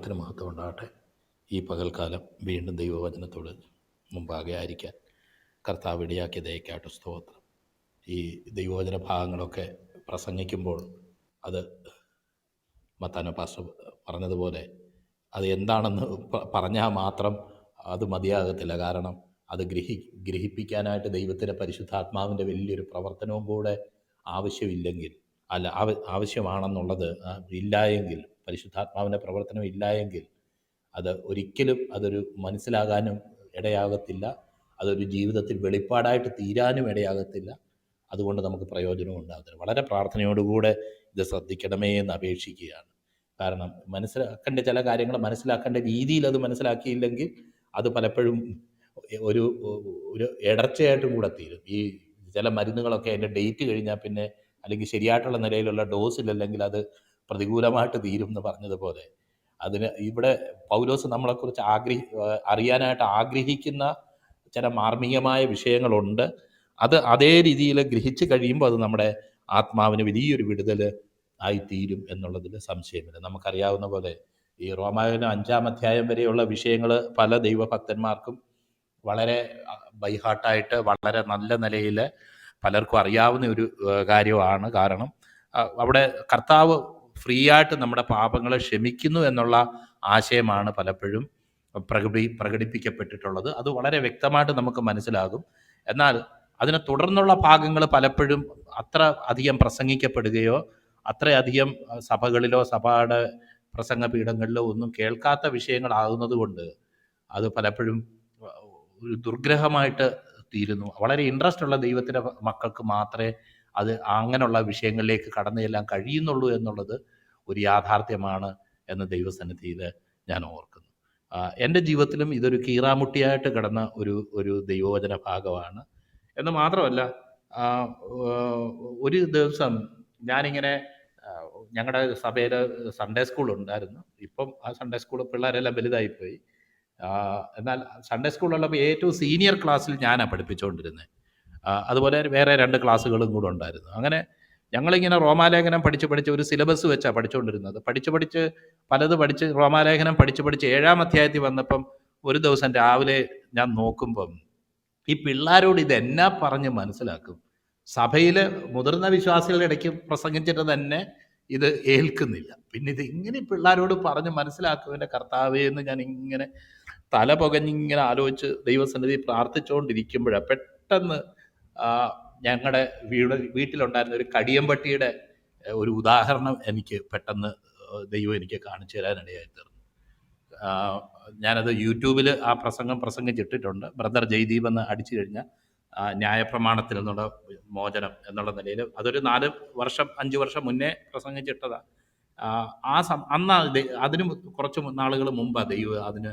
നാമത്തിന് മഹത്വം ഉണ്ടാകട്ടെ. ഈ പകൽക്കാലം വീണ്ടും ദൈവവചനത്തോട് മുമ്പാകെ ആയിരിക്കാൻ കർത്താവ് ഇടയാക്കിയ ദയക്കായിട്ട് സ്തോത്രം. ഈ ദൈവവചന ഭാഗങ്ങളൊക്കെ പ്രസംഗിക്കുമ്പോൾ അത് മത്താനോ പാസ്റ്റർ പറഞ്ഞതുപോലെ അത് എന്താണെന്ന് പറഞ്ഞാൽ മാത്രം അത് മതിയാകത്തില്ല. കാരണം അത് ഗ്രഹിപ്പിക്കാനായിട്ട് ദൈവത്തിൻ്റെ പരിശുദ്ധാത്മാവിൻ്റെ വലിയൊരു പ്രവർത്തനവും കൂടെ ആവശ്യമില്ലെങ്കിൽ ആവശ്യമാണെന്നുള്ളത് ഇല്ലായെങ്കിൽ, പരിശുദ്ധാത്മാവിൻ്റെ പ്രവർത്തനം ഇല്ലായെങ്കിൽ അത് ഒരിക്കലും അതൊരു മനസ്സിലാകാനും ഇടയാകത്തില്ല. അതൊരു ജീവിതത്തിൽ വെളിപ്പാടായിട്ട് തീരാനും ഇടയാകത്തില്ല. അതുകൊണ്ട് നമുക്ക് പ്രയോജനവും ഉണ്ടാകത്തില്ല. വളരെ പ്രാർത്ഥനയോടുകൂടെ ഇത് ശ്രദ്ധിക്കണമേ എന്ന് അപേക്ഷിക്കുകയാണ്. കാരണം മനസ്സിലാക്കേണ്ട ചില കാര്യങ്ങൾ മനസ്സിലാക്കേണ്ട രീതിയിൽ അത് മനസ്സിലാക്കിയില്ലെങ്കിൽ അത് പലപ്പോഴും ഒരു ഒരു ഇടർച്ചയായിട്ടും കൂടെ തീരും. ഈ ചില മരുന്നുകളൊക്കെ അതിൻ്റെ ഡേറ്റ് കഴിഞ്ഞാൽ പിന്നെ, അല്ലെങ്കിൽ ശരിയായിട്ടുള്ള നിലയിലുള്ള ഡോസിലല്ലെങ്കിൽ അത് പ്രതികൂലമായിട്ട് തീരും എന്ന് പറഞ്ഞതുപോലെ, അതിന് ഇവിടെ പൗലോസ് നമ്മളെക്കുറിച്ച് അറിയാനായിട്ട് ആഗ്രഹിക്കുന്ന ചില മാർമികമായ വിഷയങ്ങളുണ്ട്. അത് അതേ രീതിയിൽ ഗ്രഹിച്ച് കഴിയുമ്പോൾ അത് നമ്മുടെ ആത്മാവിന് വലിയൊരു വിടുതൽ ആയിത്തീരും എന്നുള്ളതിൽ സംശയമില്ല. നമുക്കറിയാവുന്ന പോലെ ഈ റോമായനം 5-ാം അധ്യായം വരെയുള്ള വിഷയങ്ങൾ പല ദൈവഭക്തന്മാർക്കും വളരെ ബൈഹാർട്ടായിട്ട് വളരെ നല്ല നിലയിൽ പലർക്കും അറിയാവുന്ന ഒരു കാര്യമാണ്. കാരണം അവിടെ കർത്താവ് ഫ്രീ ആയിട്ട് നമ്മുടെ പാപങ്ങളെ ക്ഷമിക്കുന്നു എന്നുള്ള ആശയമാണ് പലപ്പോഴും പ്രകടിപ്പിക്കപ്പെട്ടിട്ടുള്ളത്. അത് വളരെ വ്യക്തമായിട്ട് നമുക്ക് മനസ്സിലാകും. എന്നാൽ അതിനെ തുടർന്നുള്ള ഭാഗങ്ങൾ പലപ്പോഴും അത്ര അധികം പ്രസംഗിക്കപ്പെടുകയോ അത്രയധികം സഭകളിലോ സഭയുടെ പ്രസംഗപീഠങ്ങളിലോ ഒന്നും കേൾക്കാത്ത വിഷയങ്ങളാകുന്നത് കൊണ്ട് അത് പലപ്പോഴും ഒരു ദുർഗ്രഹമായിട്ട് തീരുന്നു. വളരെ ഇൻട്രസ്റ്റ് ഉള്ള ദൈവത്തിൻ്റെ മക്കൾക്ക് മാത്രമേ അത് അങ്ങനെയുള്ള വിഷയങ്ങളിലേക്ക് കടന്നു ചെല്ലാൻ കഴിയുന്നുള്ളൂ എന്നുള്ളത് ഒരു യാഥാർത്ഥ്യമാണ് എന്ന് ദൈവസന്നിധിയിൽ ഞാൻ ഓർക്കുന്നു. എൻ്റെ ജീവിതത്തിലും ഇതൊരു കീറാമുട്ടിയായിട്ട് കിടന്ന ഒരു ദൈവവചന ഭാഗമാണ്. എന്ന് മാത്രമല്ല, ഒരു ദിവസം ഞാനിങ്ങനെ ഞങ്ങളുടെ സഭയിൽ സൺഡേ സ്കൂൾ ഉണ്ടായിരുന്നു. ഇപ്പം ആ സൺഡേ സ്കൂൾ പിള്ളേരെല്ലാം വലുതായിപ്പോയി. എന്നാൽ സൺഡേ സ്കൂളുള്ളപ്പോൾ ഏറ്റവും സീനിയർ ക്ലാസ്സിൽ ഞാനാണ് പഠിപ്പിച്ചുകൊണ്ടിരുന്നത്. അതുപോലെ വേറെ 2 ക്ലാസ്സുകളും കൂടെ ഉണ്ടായിരുന്നു. അങ്ങനെ ഞങ്ങളിങ്ങനെ റോമാലേഖനം പഠിച്ച് ഒരു സിലബസ് വെച്ചാണ് പഠിച്ചുകൊണ്ടിരുന്നത്. പഠിച്ച് റോമാലേഖനം പഠിച്ച് 7-ാം അധ്യായത്തിൽ വന്നപ്പം ഒരു ദിവസം രാവിലെ ഞാൻ നോക്കുമ്പം ഈ പിള്ളേരോട് ഇതെന്നാ പറഞ്ഞ് മനസ്സിലാക്കും? സഭയിൽ മുതിർന്ന വിശ്വാസികളുടെ ഇടയ്ക്ക് പ്രസംഗിച്ചിട്ട് തന്നെ ഇത് ഏൽക്കുന്നില്ല. പിന്നെ ഇത് ഇങ്ങനെ പിള്ളേരോട് പറഞ്ഞ് മനസ്സിലാക്കുവിൻ്റെ കർത്താവേ എന്ന് ഞാൻ ഇങ്ങനെ തല പുകഞ്ഞിങ്ങനെ ആലോചിച്ച് ദൈവസന്നിധി പ്രാർത്ഥിച്ചുകൊണ്ടിരിക്കുമ്പോഴാണ് പെട്ടെന്ന് ഞങ്ങളുടെ വീട്ടിലുണ്ടായിരുന്ന ഒരു കടിയമ്പട്ടിയുടെ ഒരു ഉദാഹരണം എനിക്ക് പെട്ടെന്ന് ദൈവം എനിക്ക് കാണിച്ചു തരാനിടയായി തീർന്നു. ഞാനത് യൂട്യൂബിൽ ആ പ്രസംഗിച്ചിട്ടിട്ടുണ്ട്. ബ്രദർ ജയ്ദീപ് എന്ന് അടിച്ചു കഴിഞ്ഞാൽ ന്യായപ്രമാണത്തിൽ നിന്നുള്ള മോചനം എന്നുള്ള നിലയിൽ അതൊരു 5 വർഷം മുന്നേ പ്രസംഗിച്ചിട്ടതാണ്. അന്ന് അതിന് കുറച്ച് നാളുകൾ മുമ്പാണ് ദൈവം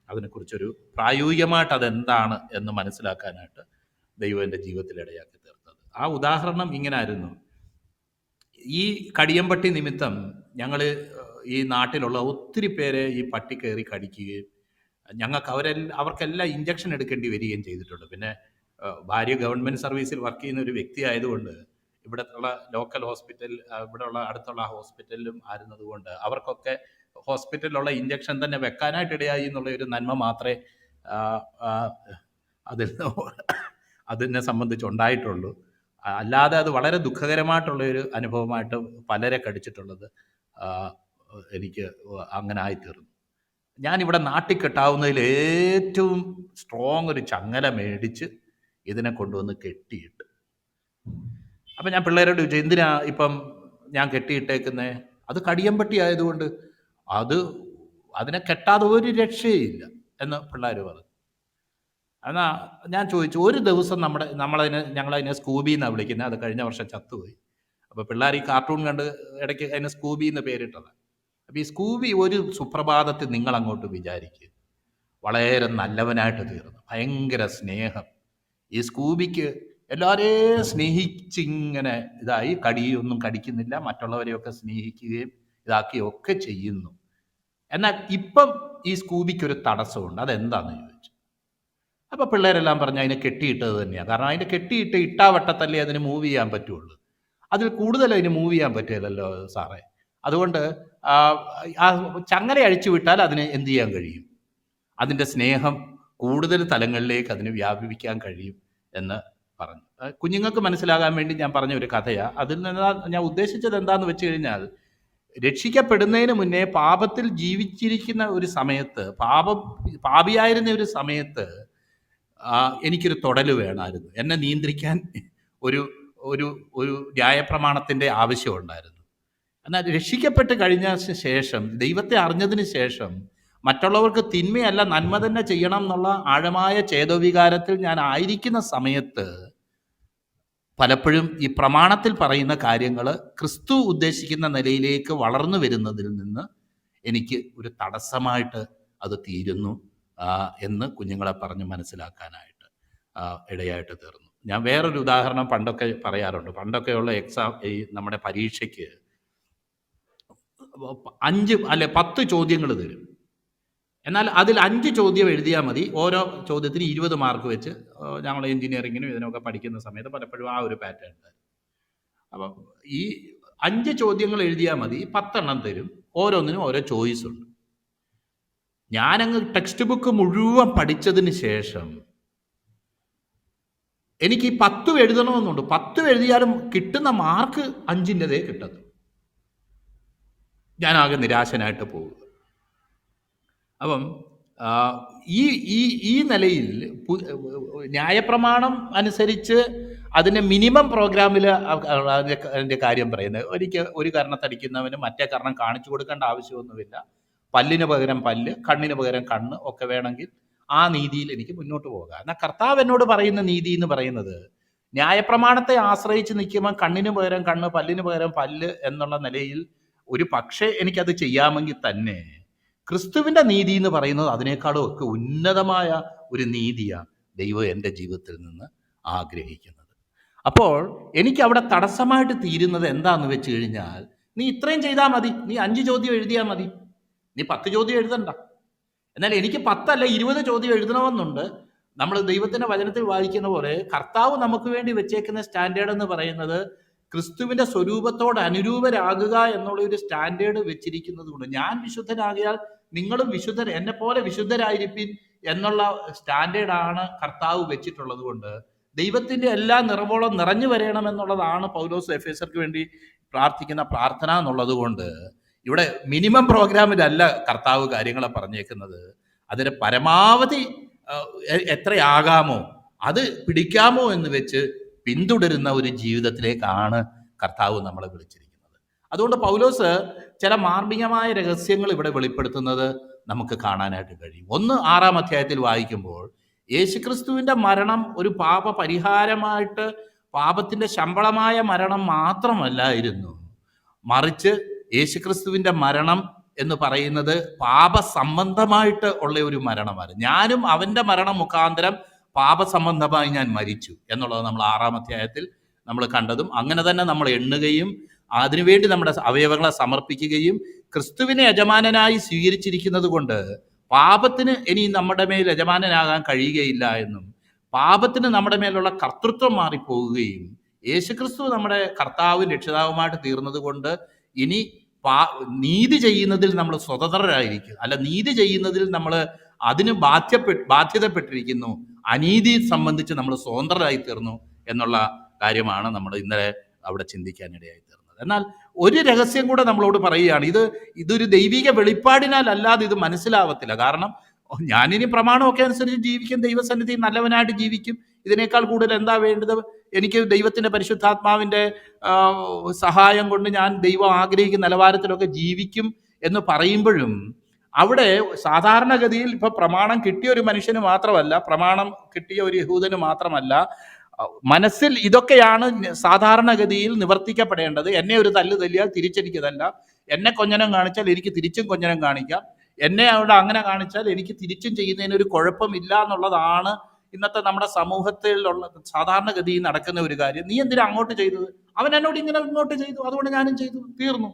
അതിനെക്കുറിച്ചൊരു പ്രായോഗികമായിട്ട് അതെന്താണ് എന്ന് മനസ്സിലാക്കാനായിട്ട് ദൈവം എൻ്റെ ജീവിതത്തിൽ ഇടയാക്കി തീർത്തത്. ആ ഉദാഹരണം ഇങ്ങനെ ആയിരുന്നു. ഈ കടിയമ്പട്ടി നിമിത്തം ഞങ്ങൾ ഈ നാട്ടിലുള്ള ഒത്തിരി പേരെ ഈ പട്ടി കയറി കടിക്കുകയും അവർക്കെല്ലാം ഇഞ്ചക്ഷൻ എടുക്കേണ്ടി വരികയും ചെയ്തിട്ടുണ്ട്. പിന്നെ ഭാര്യ ഗവൺമെൻറ് സർവീസിൽ വർക്ക് ചെയ്യുന്ന ഒരു വ്യക്തി ആയതുകൊണ്ട് ഇവിടെയുള്ള ലോക്കൽ ഹോസ്പിറ്റൽ, ഇവിടെയുള്ള അടുത്തുള്ള ഹോസ്പിറ്റലിലും ആയിരുന്നതുകൊണ്ട് അവർക്കൊക്കെ ഹോസ്പിറ്റലിലുള്ള ഇഞ്ചക്ഷൻ തന്നെ വെക്കാനായിട്ട് ഇടയായി എന്നുള്ള ഒരു നന്മ മാത്രമേ അതിനെ സംബന്ധിച്ചുണ്ടായിട്ടുള്ളൂ. അല്ലാതെ അത് വളരെ ദുഃഖകരമായിട്ടുള്ളൊരു അനുഭവമായിട്ട് പലരെ കടിച്ചിട്ടുള്ളത് എനിക്ക് അങ്ങനെ ആയിത്തീർന്നു. ഞാനിവിടെ നാട്ടിൽ കെട്ടാവുന്നതിൽ ഏറ്റവും സ്ട്രോങ് ഒരു ചങ്ങല മേടിച്ച് ഇതിനെ കൊണ്ടുവന്ന് കെട്ടിയിട്ട്, അപ്പം ഞാൻ പിള്ളേരോട് ചോദിച്ചു, എന്തിനാ ഇപ്പം ഞാൻ കെട്ടിയിട്ടേക്കുന്നേ? അത് കടിയമ്പട്ടി ആയതുകൊണ്ട് അതിനെ കെട്ടാതെ ഒരു രക്ഷയില്ല എന്ന് പിള്ളേർ പറഞ്ഞു. എന്നാൽ ഞാൻ ചോദിച്ചു, ഒരു ദിവസം ഞങ്ങളതിനെ സ്കൂബി എന്നാണ് വിളിക്കുന്നത്. അത് കഴിഞ്ഞ വർഷം ചത്തുപോയി. അപ്പോൾ പിള്ളേർ ഈ കാർട്ടൂൺ കണ്ട് ഇടയ്ക്ക് അതിനെ സ്കൂബി എന്ന് പേരിട്ടതാണ്. അപ്പോൾ ഈ സ്കൂബി ഒരു സുപ്രഭാതത്തിൽ നിങ്ങളങ്ങോട്ട് വിചാരിക്കുക വളരെ നല്ലവനായിട്ട് തീർന്നു, ഭയങ്കര സ്നേഹം. ഈ സ്കൂബിക്ക് എല്ലാവരെയും സ്നേഹിച്ചിങ്ങനെ ഇതായി, കടിയൊന്നും കടിക്കുന്നില്ല, മറ്റുള്ളവരെയൊക്കെ സ്നേഹിക്കുകയും ഇതാക്കുകയൊക്കെ ചെയ്യുന്നു. എന്നാൽ ഇപ്പം ഈ സ്കൂബിക്കൊരു തടസ്സമുണ്ട്. അതെന്താണെന്ന് ചോദിച്ചു. അപ്പോൾ പിള്ളേരെല്ലാം പറഞ്ഞ് അതിനെ കെട്ടിയിട്ടത് തന്നെയാണ്. കാരണം അതിനെ കെട്ടിയിട്ട് ഇട്ടാവട്ടത്തല്ലേ അതിന് മൂവ് ചെയ്യാൻ പറ്റുള്ളൂ. അതിൽ കൂടുതൽ അതിന് മൂവ് ചെയ്യാൻ പറ്റില്ലല്ലോ സാറേ. അതുകൊണ്ട് ആ ചങ്ങല അഴിച്ചു വിട്ടാൽ അതിന് എന്ത് ചെയ്യാൻ കഴിയും? അതിൻ്റെ സ്നേഹം കൂടുതൽ തലങ്ങളിലേക്ക് അതിന് വ്യാപിപ്പിക്കാൻ കഴിയും എന്ന് പറഞ്ഞു. കുഞ്ഞുങ്ങൾക്ക് മനസ്സിലാകാൻ വേണ്ടി ഞാൻ പറഞ്ഞ ഒരു കഥയാണ്. അതിൽ നിന്ന് ഞാൻ ഉദ്ദേശിച്ചത് എന്താണെന്ന് വെച്ച് കഴിഞ്ഞാൽ, രക്ഷിക്കപ്പെടുന്നതിന് മുന്നേ പാപത്തിൽ ജീവിച്ചിരിക്കുന്ന ഒരു സമയത്ത്, പാപിയായിരുന്ന ഒരു സമയത്ത് എനിക്കൊരു തൊടൽ വേണമായിരുന്നു. എന്നെ നിയന്ത്രിക്കാൻ ഒരു ഒരു ഒരു ന്യായപ്രമാണത്തിൻ്റെ ആവശ്യമുണ്ടായിരുന്നു. എന്നാൽ രക്ഷിക്കപ്പെട്ട് കഴിഞ്ഞ ശേഷം, ദൈവത്തെ അറിഞ്ഞതിന് ശേഷം, മറ്റുള്ളവർക്ക് തിന്മയല്ല നന്മ തന്നെ ചെയ്യണം എന്നുള്ള ആഴമായ ചേതോവികാരത്തിൽ ഞാൻ ആയിരിക്കുന്ന സമയത്ത് പലപ്പോഴും ഈ പ്രമാണത്തിൽ പറയുന്ന കാര്യങ്ങൾ ക്രിസ്തു ഉദ്ദേശിക്കുന്ന നിലയിലേക്ക് വളർന്നു വരുന്നതിൽ നിന്ന് എനിക്ക് ഒരു തടസ്സമായിട്ട് അത് തീരുന്നു എന്ന് കുഞ്ഞുങ്ങളെ പറഞ്ഞ് മനസ്സിലാക്കാനായിട്ട് ഇടയായിട്ട് തീർന്നു. ഞാൻ വേറൊരു ഉദാഹരണം പണ്ടൊക്കെ പറയാറുണ്ട്. പണ്ടൊക്കെയുള്ള ഈ നമ്മുടെ പരീക്ഷയ്ക്ക് 10 ചോദ്യങ്ങൾ തരും. എന്നാൽ അതിൽ 5 ചോദ്യം എഴുതിയാൽ മതി. ഓരോ ചോദ്യത്തിന് 20 മാർക്ക് വെച്ച്. ഞങ്ങൾ എഞ്ചിനീയറിങ്ങിനും ഇതിനൊക്കെ പഠിക്കുന്ന സമയത്ത് പലപ്പോഴും ആ ഒരു പാറ്റേൺ ഉണ്ട്. അപ്പം ഈ 5 ചോദ്യങ്ങൾ എഴുതിയാൽ മതി, 10 എണ്ണം തരും. ഓരോന്നിനും ഓരോ ചോയ്സ് ഉണ്ട്. ഞാനങ്ങ് ടെക്സ്റ്റ് ബുക്ക് മുഴുവൻ പഠിച്ചതിന് ശേഷം എനിക്ക് ഈ 10 എഴുതണമെന്നുണ്ട്. 10 എഴുതിയാലും കിട്ടുന്ന മാർക്ക് 5-ൻ്റെതേ കിട്ടത്തുള്ളൂ. ഞാനാകെ നിരാശനായിട്ട് പോവുക. അപ്പം ഈ നിലയിൽ ന്യായപ്രമാണം അനുസരിച്ച് അതിൻ്റെ മിനിമം പ്രോഗ്രാമിൽ അതിൻ്റെ കാര്യം പറയുന്നത്, ഒരു കർണത്തടിക്കുന്നവന് മറ്റേ കർണം കാണിച്ചു കൊടുക്കേണ്ട ആവശ്യമൊന്നുമില്ല. പല്ലിന് പകരം പല്ല്, കണ്ണിന് പകരം കണ്ണ് ഒക്കെ വേണമെങ്കിൽ ആ നീതിയിൽ എനിക്ക് മുന്നോട്ട് പോകാം. എന്നാൽ കർത്താവ് എന്നോട് പറയുന്ന നീതി എന്ന് പറയുന്നത്, ന്യായപ്രമാണത്തെ ആശ്രയിച്ച് നിൽക്കുമ്പോൾ കണ്ണിന് പകരം കണ്ണ്, പല്ലിന് പകരം പല്ല് എന്നുള്ള നിലയിൽ ഒരു പക്ഷേ എനിക്കത് ചെയ്യാമെങ്കിൽ തന്നെ ക്രിസ്തുവിൻ്റെ നീതി എന്ന് പറയുന്നത് അതിനേക്കാളും ഒക്കെ ഉന്നതമായ ഒരു നീതിയാണ് ദൈവം എൻ്റെ ജീവിതത്തിൽ നിന്ന് ആഗ്രഹിക്കുന്നത്. അപ്പോൾ എനിക്ക് അവിടെ തടസ്സമായിട്ട് തീരുന്നത് എന്താണെന്ന് വെച്ച് കഴിഞ്ഞാൽ, നീ ഇത്രയും ചെയ്താൽ മതി, നീ 5 ചോദ്യം എഴുതിയാൽ മതി, നീ 10 ചോദ്യം എഴുതണ്ട. എന്നാൽ എനിക്ക് 10 അല്ല 20 ചോദ്യം എഴുതണമെന്നുണ്ട്. നമ്മൾ ദൈവത്തിൻ്റെ വചനത്തിൽ വായിക്കുന്ന പോലെ കർത്താവ് നമുക്ക് വേണ്ടി വെച്ചേക്കുന്ന സ്റ്റാൻഡേർഡ് എന്ന് പറയുന്നത് ക്രിസ്തുവിൻ്റെ സ്വരൂപത്തോട് അനുരൂപരാകുക എന്നുള്ള ഒരു സ്റ്റാൻഡേർഡ് വെച്ചിരിക്കുന്നത് കൊണ്ട്, ഞാൻ വിശുദ്ധനാകിയാൽ നിങ്ങളും വിശുദ്ധർ, എന്നെ പോലെ വിശുദ്ധരായിരിപ്പിൻ എന്നുള്ള സ്റ്റാൻഡേർഡാണ് കർത്താവ് വെച്ചിട്ടുള്ളത് കൊണ്ട് ദൈവത്തിൻ്റെ എല്ലാ നിറവോളം നിറഞ്ഞു വരണമെന്നുള്ളതാണ് പൗലോസ് എഫേസർക്ക് വേണ്ടി പ്രാർത്ഥിക്കുന്ന പ്രാർത്ഥന എന്നുള്ളത് കൊണ്ട് ഇവിടെ മിനിമം പ്രോഗ്രാമിലല്ല കർത്താവ് കാര്യങ്ങളെ പറഞ്ഞേക്കുന്നത്. അതിന് പരമാവധി എത്രയാകാമോ അത് പിടിക്കാമോ എന്ന് വെച്ച് പിന്തുടരുന്ന ഒരു ജീവിതത്തിലേക്കാണ് കർത്താവ് നമ്മളെ വിളിച്ചിരിക്കുന്നത്. അതുകൊണ്ട് പൗലോസ് ചില മാർമികമായ രഹസ്യങ്ങൾ ഇവിടെ വെളിപ്പെടുത്തുന്നത് നമുക്ക് കാണാനായിട്ട് കഴിയും. 6-ാം അധ്യായത്തിൽ വായിക്കുമ്പോൾ, യേശുക്രിസ്തുവിൻ്റെ മരണം ഒരു പാപ പരിഹാരമായിട്ട്, പാപത്തിൻ്റെ ശമ്പളമായ മരണം മാത്രമല്ലായിരുന്നു, മറിച്ച് യേശുക്രിസ്തുവിൻ്റെ മരണം എന്ന് പറയുന്നത് പാപസംബന്ധമായിട്ട് ഉള്ള ഒരു മരണമാണ്. ഞാനും അവൻ്റെ മരണം മുഖാന്തരം പാപസംബന്ധമായി ഞാൻ മരിച്ചു എന്നുള്ളത് നമ്മൾ 6-ാം അധ്യായത്തിൽ നമ്മൾ കണ്ടതും, അങ്ങനെ തന്നെ നമ്മൾ എണ്ണുകയും അതിനുവേണ്ടി നമ്മുടെ അവയവങ്ങളെ സമർപ്പിക്കുകയും ക്രിസ്തുവിനെ യജമാനനായി സ്വീകരിച്ചിരിക്കുന്നത് കൊണ്ട് പാപത്തിന് ഇനി നമ്മുടെ മേൽ യജമാനനാകാൻ കഴിയുകയില്ല എന്നും, പാപത്തിന് നമ്മുടെ മേലുള്ള കർത്തൃത്വം മാറിപ്പോവുകയും യേശുക്രിസ്തു നമ്മുടെ കർത്താവും രക്ഷിതാവുമായിട്ട് തീർന്നത് കൊണ്ട് ഇനി നീതി ചെയ്യുന്നതിൽ നമ്മൾ സ്വതന്ത്രരായിരിക്കും. അല്ല, നീതി ചെയ്യുന്നതിൽ നമ്മൾ അതിന് ബാധ്യതപ്പെട്ടിരിക്കുന്നു. അനീതി സംബന്ധിച്ച് നമ്മൾ സ്വതന്ത്രരായി തീർന്നു എന്നുള്ള കാര്യമാണ് നമ്മൾ ഇന്നലെ അവിടെ ചിന്തിക്കാനിടയായി തീർന്നത്. എന്നാൽ ഒരു രഹസ്യം കൂടെ നമ്മളോട് പറയുകയാണ്. ഇതൊരു ദൈവിക വെളിപ്പാടിനാൽ അല്ലാതെ ഇത് മനസ്സിലാവത്തില്ല. കാരണം ഞാനിനി പ്രമാണമൊക്കെ അനുസരിച്ച് ജീവിക്കും, ദൈവസന്നിധി നല്ലവനായിട്ട് ജീവിക്കും, ഇതിനേക്കാൾ കൂടുതൽ എന്താ വേണ്ടത്? എനിക്ക് ദൈവത്തിൻ്റെ പരിശുദ്ധാത്മാവിൻ്റെ സഹായം കൊണ്ട് ഞാൻ ദൈവം ആഗ്രഹിക്കുന്ന നിലവാരത്തിലൊക്കെ ജീവിക്കും എന്ന് പറയുമ്പോഴും അവിടെ സാധാരണഗതിയിൽ ഇപ്പം പ്രമാണം കിട്ടിയ ഒരു മനുഷ്യന് മാത്രമല്ല, പ്രമാണം കിട്ടിയ ഒരു യഹൂദന് മാത്രമല്ല, മനസ്സിൽ ഇതൊക്കെയാണ് സാധാരണഗതിയിൽ നിവർത്തിക്കപ്പെടേണ്ടത്. എന്നെ ഒരു തല്ല് തല്ലിയാൽ തിരിച്ചെനിക്കതല്ല, എന്നെ കൊഞ്ഞനം കാണിച്ചാൽ എനിക്ക് തിരിച്ചും കൊഞ്ഞനം കാണിക്കാം, എന്നെ അവിടെ അങ്ങനെ കാണിച്ചാൽ എനിക്ക് തിരിച്ചും ചെയ്യുന്നതിന് ഒരു കുഴപ്പമില്ല എന്നുള്ളതാണ് ഇന്നത്തെ നമ്മുടെ സമൂഹത്തിലുള്ള സാധാരണഗതിയിൽ നടക്കുന്ന ഒരു കാര്യം. നീ എന്തിനാ അങ്ങോട്ട് ചെയ്തത്? അവൻ എന്നോട് ഇങ്ങോട്ട് ചെയ്തു, അതുകൊണ്ട് ഞാനും ചെയ്തു, തീർന്നു.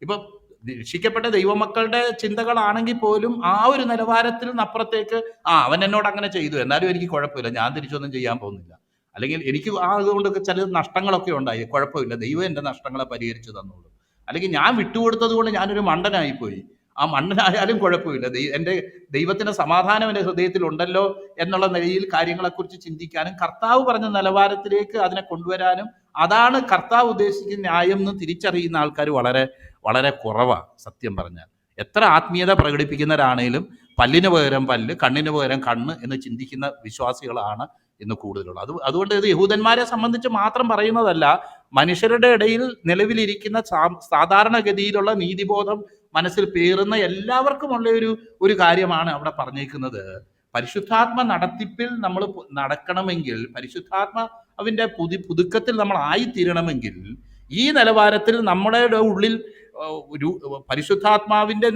ഇപ്പം രക്ഷിക്കപ്പെട്ട ദൈവമക്കളുടെ ചിന്തകളാണെങ്കിൽ പോലും ആ ഒരു നിലവാരത്തിൽ അപ്പുറത്തേക്ക് അവൻ എന്നോട് അങ്ങനെ ചെയ്തു, എന്നാലും എനിക്ക് കുഴപ്പമില്ല, ഞാൻ തിരിച്ചൊന്നും ചെയ്യാൻ പോകുന്നില്ല, അല്ലെങ്കിൽ എനിക്ക് അതുകൊണ്ടൊക്കെ ചില നഷ്ടങ്ങളൊക്കെ ഉണ്ടായി, കുഴപ്പമില്ല, ദൈവം എൻ്റെ നഷ്ടങ്ങളെ പരിഹരിച്ചു തന്നോളൂ. അല്ലെങ്കിൽ ഞാൻ വിട്ടുകൊടുത്തത് കൊണ്ട് ഞാനൊരു മണ്ടനായിപ്പോയി, ആ മണ്ടനായാലും കുഴപ്പമില്ല, എൻ്റെ ദൈവത്തിൻ്റെ സമാധാനം എൻ്റെ ഹൃദയത്തിലുണ്ടല്ലോ എന്നുള്ള നിലയിൽ കാര്യങ്ങളെക്കുറിച്ച് ചിന്തിക്കാനും കർത്താവ് പറഞ്ഞ നിലവാരത്തിലേക്ക് അതിനെ കൊണ്ടുവരാനും, അതാണ് കർത്താവ് ഉദ്ദേശിക്കുന്ന ന്യായം എന്ന് തിരിച്ചറിയുന്ന ആൾക്കാർ വളരെ വളരെ കുറവാണ് സത്യം പറഞ്ഞാൽ. എത്ര ആത്മീയത പ്രകടിപ്പിക്കുന്നവരാണേലും പല്ലിന് പകരം പല്ല്, കണ്ണിന് പകരം കണ്ണ് എന്ന് ചിന്തിക്കുന്ന വിശ്വാസികളാണ് ഇന്ന് കൂടുതലുള്ളത്. അതുകൊണ്ട് ഇത് യഹൂദന്മാരെ സംബന്ധിച്ച് മാത്രം പറയുന്നതല്ല, മനുഷ്യരുടെ ഇടയിൽ നിലവിലിരിക്കുന്ന സാധാരണഗതിയിലുള്ള നീതിബോധം മനസ്സിൽ പേറുന്ന എല്ലാവർക്കുമുള്ള ഒരു കാര്യമാണ് അവിടെ പറഞ്ഞേക്കുന്നത്. പരിശുദ്ധാത്മ നടത്തിപ്പിൽ നമ്മൾ നടക്കണമെങ്കിൽ, പരിശുദ്ധാത്മാവിൻ്റെ പുതുക്കത്തിൽ നമ്മൾ ആയിത്തീരണമെങ്കിൽ, ഈ നിലവാരത്തിൽ നമ്മുടെ ഉള്ളിൽ പരിശുദ്ധാത്മാവിൻ്റെ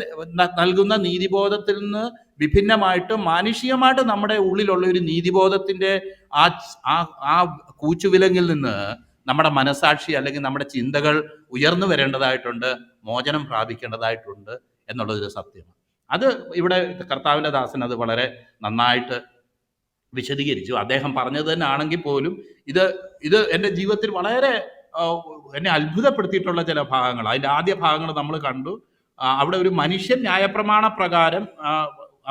നൽകുന്ന നീതിബോധത്തിൽ നിന്ന് വിഭിന്നമായിട്ട് മാനുഷികമായിട്ട് നമ്മുടെ ഉള്ളിലുള്ള ഒരു നീതിബോധത്തിൻ്റെ ആ കൂച്ചുവിലങ്ങിൽ നിന്ന് നമ്മുടെ മനസാക്ഷി അല്ലെങ്കിൽ നമ്മുടെ ചിന്തകൾ ഉയർന്നു വരേണ്ടതായിട്ടുണ്ട്, മോചനം പ്രാപിക്കേണ്ടതായിട്ടുണ്ട് എന്നുള്ളതൊരു സത്യമാണ്. അത് ഇവിടെ കർത്താവിൻ്റെ ദാസൻ അത് വളരെ നന്നായിട്ട് വിശദീകരിച്ചു. അദ്ദേഹം പറഞ്ഞത് തന്നെ ആണെങ്കിൽ പോലും ഇത് എൻ്റെ ജീവിതത്തിൽ വളരെ എന്നെ അത്ഭുതപ്പെടുത്തിയിട്ടുള്ള ചില ഭാഗങ്ങൾ. അതിൻ്റെ ആദ്യ ഭാഗങ്ങൾ നമ്മൾ കണ്ടു. അവിടെ ഒരു മനുഷ്യൻ ന്യായപ്രമാണ പ്രകാരം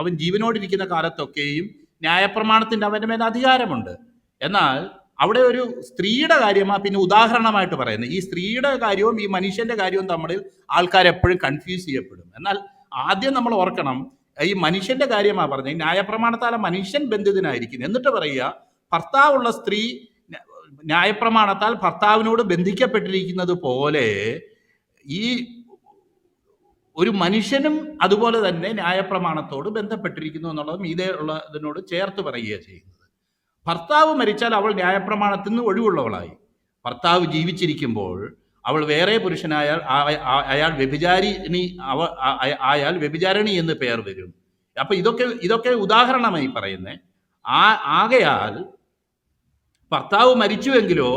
അവൻ ജീവനോടിരിക്കുന്ന കാലത്തൊക്കെയും ന്യായപ്രമാണത്തിൻ്റെ അവൻ്റെ മേലെ അധികാരമുണ്ട്. എന്നാൽ അവിടെ ഒരു സ്ത്രീയുടെ കാര്യമാണ് പിന്നെ ഉദാഹരണമായിട്ട് പറയുന്നത്. ഈ സ്ത്രീയുടെ കാര്യവും ഈ മനുഷ്യന്റെ കാര്യവും തമ്മിൽ ആൾക്കാരെപ്പോഴും കൺഫ്യൂസ് ചെയ്യപ്പെടും. എന്നാൽ ആദ്യം നമ്മൾ ഓർക്കണം, ഈ മനുഷ്യന്റെ കാര്യമാണ് പറഞ്ഞത്. ന്യായപ്രമാണത്താൽ മനുഷ്യൻ ബന്ധിതനായിരിക്കുന്നു. എന്നിട്ട് പറയുക, ഭർത്താവുള്ള സ്ത്രീ ന്യായപ്രമാണത്താൽ ഭർത്താവിനോട് ബന്ധിക്കപ്പെട്ടിരിക്കുന്നത് പോലെ ഈ ഒരു മനുഷ്യനും അതുപോലെ തന്നെ ന്യായപ്രമാണത്തോട് ബന്ധപ്പെട്ടിരിക്കുന്നു എന്നുള്ളത് മീതെ ഉള്ളതിനോട് ചേർത്ത് പറയുകയാണ് ചെയ്യുന്നത്. ഭർത്താവ് മരിച്ചാൽ അവൾ ന്യായപ്രമാണത്തിൽ നിന്ന് ഒഴിവുള്ളവളായി. ഭർത്താവ് ജീവിച്ചിരിക്കുമ്പോൾ അവൾ വേറെ പുരുഷനായാൽ അയാൾ വ്യഭിചാരിണി ആയാൽ വ്യഭിചാരിണി എന്ന് പേർ വരും. അപ്പൊ ഇതൊക്കെ ഉദാഹരണമായി പറയുന്നത്. ആകയാൽ ഭർത്താവ് മരിച്ചുവെങ്കിലോ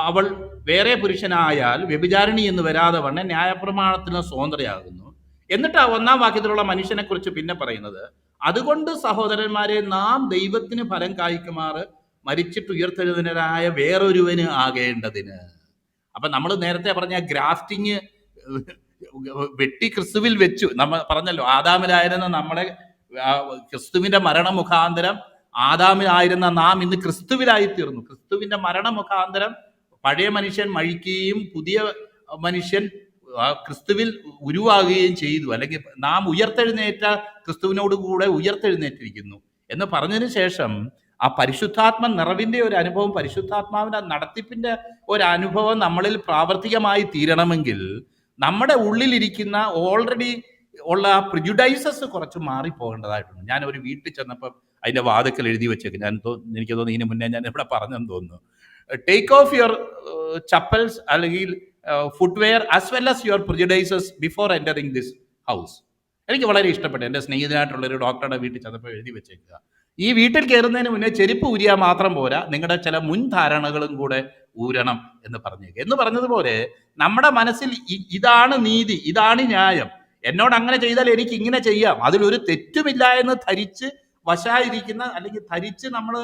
അവൾ വേറെ പുരുഷനായാൽ വ്യഭിചാരിണി എന്ന് വരാതെ വണ്ണം ന്യായപ്രമാണത്തിന് സ്വതന്ത്രയാകുന്നു. എന്നിട്ട് ആ 1-ാം വാക്യത്തിലുള്ള മനുഷ്യനെ കുറിച്ച് പിന്നെ പറയുന്നത്, അതുകൊണ്ട് സഹോദരന്മാരെ, നാം ദൈവത്തിന് ഫലം കായ്ക്കുമാറ് മരിച്ചിട്ട് ഉയർത്തെഴുന്നേറ്റവനായ വേറൊരുവന് ആകേണ്ടതിന്. അപ്പൊ നമ്മൾ നേരത്തെ പറഞ്ഞ ഗ്രാഫ്റ്റിങ് വെട്ടി ക്രിസ്തുവിൽ വെച്ചു. നമ്മൾ പറഞ്ഞല്ലോ, ആദാമിലായിരുന്ന നമ്മളെ ക്രിസ്തുവിന്റെ മരണമുഖാന്തരം ആദാമിലായിരുന്ന നാം ഇന്ന് ക്രിസ്തുവിലായിത്തീർന്നു. ക്രിസ്തുവിന്റെ മരണമുഖാന്തരം പഴയ മനുഷ്യൻ മഴിക്കുകയും പുതിയ മനുഷ്യൻ ക്രിസ്തുവിൽ ഉരുവാകുകയും ചെയ്തു. അല്ലെങ്കിൽ നാം ഉയർത്തെഴുന്നേറ്റ ക്രിസ്തുവിനോട് കൂടെ ഉയർത്തെഴുന്നേറ്റിരിക്കുന്നു എന്ന് പറഞ്ഞതിന് ശേഷം ആ പരിശുദ്ധാത്മ നിറവിൻ്റെ ഒരു അനുഭവം, പരിശുദ്ധാത്മാവിൻ്റെ നടത്തിപ്പിൻ്റെ ഒരു അനുഭവം നമ്മളിൽ പ്രാവർത്തികമായി തീരണമെങ്കിൽ നമ്മുടെ ഉള്ളിലിരിക്കുന്ന ഓൾറെഡി ഉള്ള പ്രിജുഡൈസസ് കുറച്ച് മാറിപ്പോകേണ്ടതായിട്ടുണ്ട്. ഞാൻ ഒരു വീട്ടിൽ ചെന്നപ്പം അതിൻ്റെ വാതിക്കൽ എഴുതി വെച്ചേക്ക്. എനിക്ക് തോന്നുന്നു ഇതിന് മുന്നേ ഞാൻ ഇവിടെ പറഞ്ഞെന്ന് തോന്നുന്നു, ടേക്ക് ഓഫ് യുവർ ചപ്പൽസ് അല്ലെങ്കിൽ footwear as well as your prejudices before entering this house. എനിക്ക് വളരെ ഇഷ്ടപ്പെട്ടു. എൻ്റെ സ്നേഹിതനായിട്ടുള്ളൊരു ഡോക്ടറുടെ വീട്ടിൽ ചെന്നപ്പോൾ എഴുതി വെച്ചേക്കുക, ഈ വീട്ടിൽ കയറുന്നതിന് മുന്നേ ചെരുപ്പ് ഊരിയാൽ മാത്രം പോരാ, നിങ്ങളുടെ ചില മുൻധാരണകളും കൂടെ ഊരണം എന്ന് പറഞ്ഞേക്കുക. എന്ന് പറഞ്ഞതുപോലെ നമ്മുടെ മനസ്സിൽ ഇതാണ് നീതി, ഇതാണ് ന്യായം, എന്നോട് അങ്ങനെ ചെയ്താൽ എനിക്ക് ഇങ്ങനെ ചെയ്യാം, അതിലൊരു തെറ്റുമില്ല എന്ന് ധരിച്ച് വശായിരിക്കുന്ന, അല്ലെങ്കിൽ ധരിച്ച് നമ്മൾ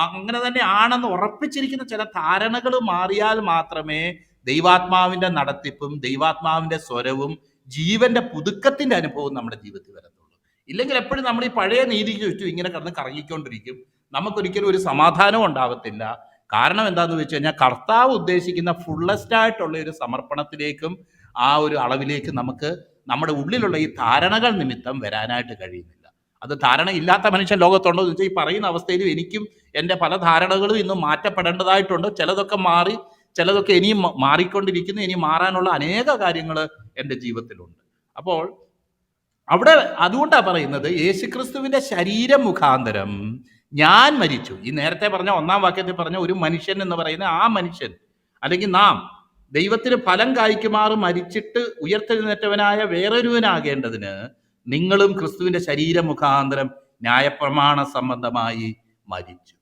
അങ്ങനെ തന്നെ ആണെന്ന് ഉറപ്പിച്ചിരിക്കുന്ന ചില ധാരണകൾ മാറിയാൽ മാത്രമേ ദൈവാത്മാവിന്റെ നടത്തിപ്പും ദൈവാത്മാവിന്റെ സ്വരവും ജീവന്റെ പുതുക്കത്തിന്റെ അനുഭവവും നമ്മുടെ ജീവിതത്തിൽ വരത്തുള്ളൂ. ഇല്ലെങ്കിൽ എപ്പോഴും നമ്മൾ ഈ പഴയ നീതിക്ക് ചുറ്റും ഇങ്ങനെ കിടന്ന് കറങ്ങിക്കൊണ്ടിരിക്കും. നമുക്കൊരിക്കലും ഒരു സമാധാനവും ഉണ്ടാവത്തില്ല. കാരണം എന്താണെന്ന് വെച്ച് കഴിഞ്ഞാൽ, കർത്താവ് ഉദ്ദേശിക്കുന്ന ഫുള്ളസ്റ്റ് ആയിട്ടുള്ള ഒരു സമർപ്പണത്തിലേക്കും ആ ഒരു അളവിലേക്ക് നമുക്ക് നമ്മുടെ ഉള്ളിലുള്ള ഈ ധാരണകൾ നിമിത്തം വരാനായിട്ട് കഴിയുന്നില്ല. അത് ധാരണ ഇല്ലാത്ത മനുഷ്യൻ ലോകത്തുണ്ടോ എന്ന് വെച്ചാൽ, ഈ പറയുന്ന അവസ്ഥയിലും എനിക്കും എൻ്റെ പല ധാരണകളും ഇന്നും മാറ്റപ്പെടേണ്ടതായിട്ടുണ്ട്. ചിലതൊക്കെ മാറി, ചിലതൊക്കെ ഇനിയും മാറിക്കൊണ്ടിരിക്കുന്നു. ഇനി മാറാനുള്ള അനേക കാര്യങ്ങൾ എൻ്റെ ജീവിതത്തിലുണ്ട്. അപ്പോൾ അവിടെ അതുകൊണ്ടാണ് പറയുന്നത്, യേശുക്രിസ്തുവിന്റെ ശരീരം മുഖാന്തരം ഞാൻ മരിച്ചു. ഈ നേരത്തെ പറഞ്ഞ 1-ാം വാക്യത്തിൽ പറഞ്ഞ ഒരു മനുഷ്യൻ എന്ന് പറയുന്ന ആ മനുഷ്യൻ, അല്ലെങ്കിൽ നാം ദൈവത്തിന് ഫലം കായ്ക്കുമാറ് മരിച്ചിട്ട് ഉയർത്തെഴുന്നേറ്റവനായ വേറൊരുവനാകേണ്ടതിന് നിങ്ങളും ക്രിസ്തുവിന്റെ ശരീരം മുഖാന്തരം ന്യായപ്രമാണ സംബന്ധമായി മരിച്ചു.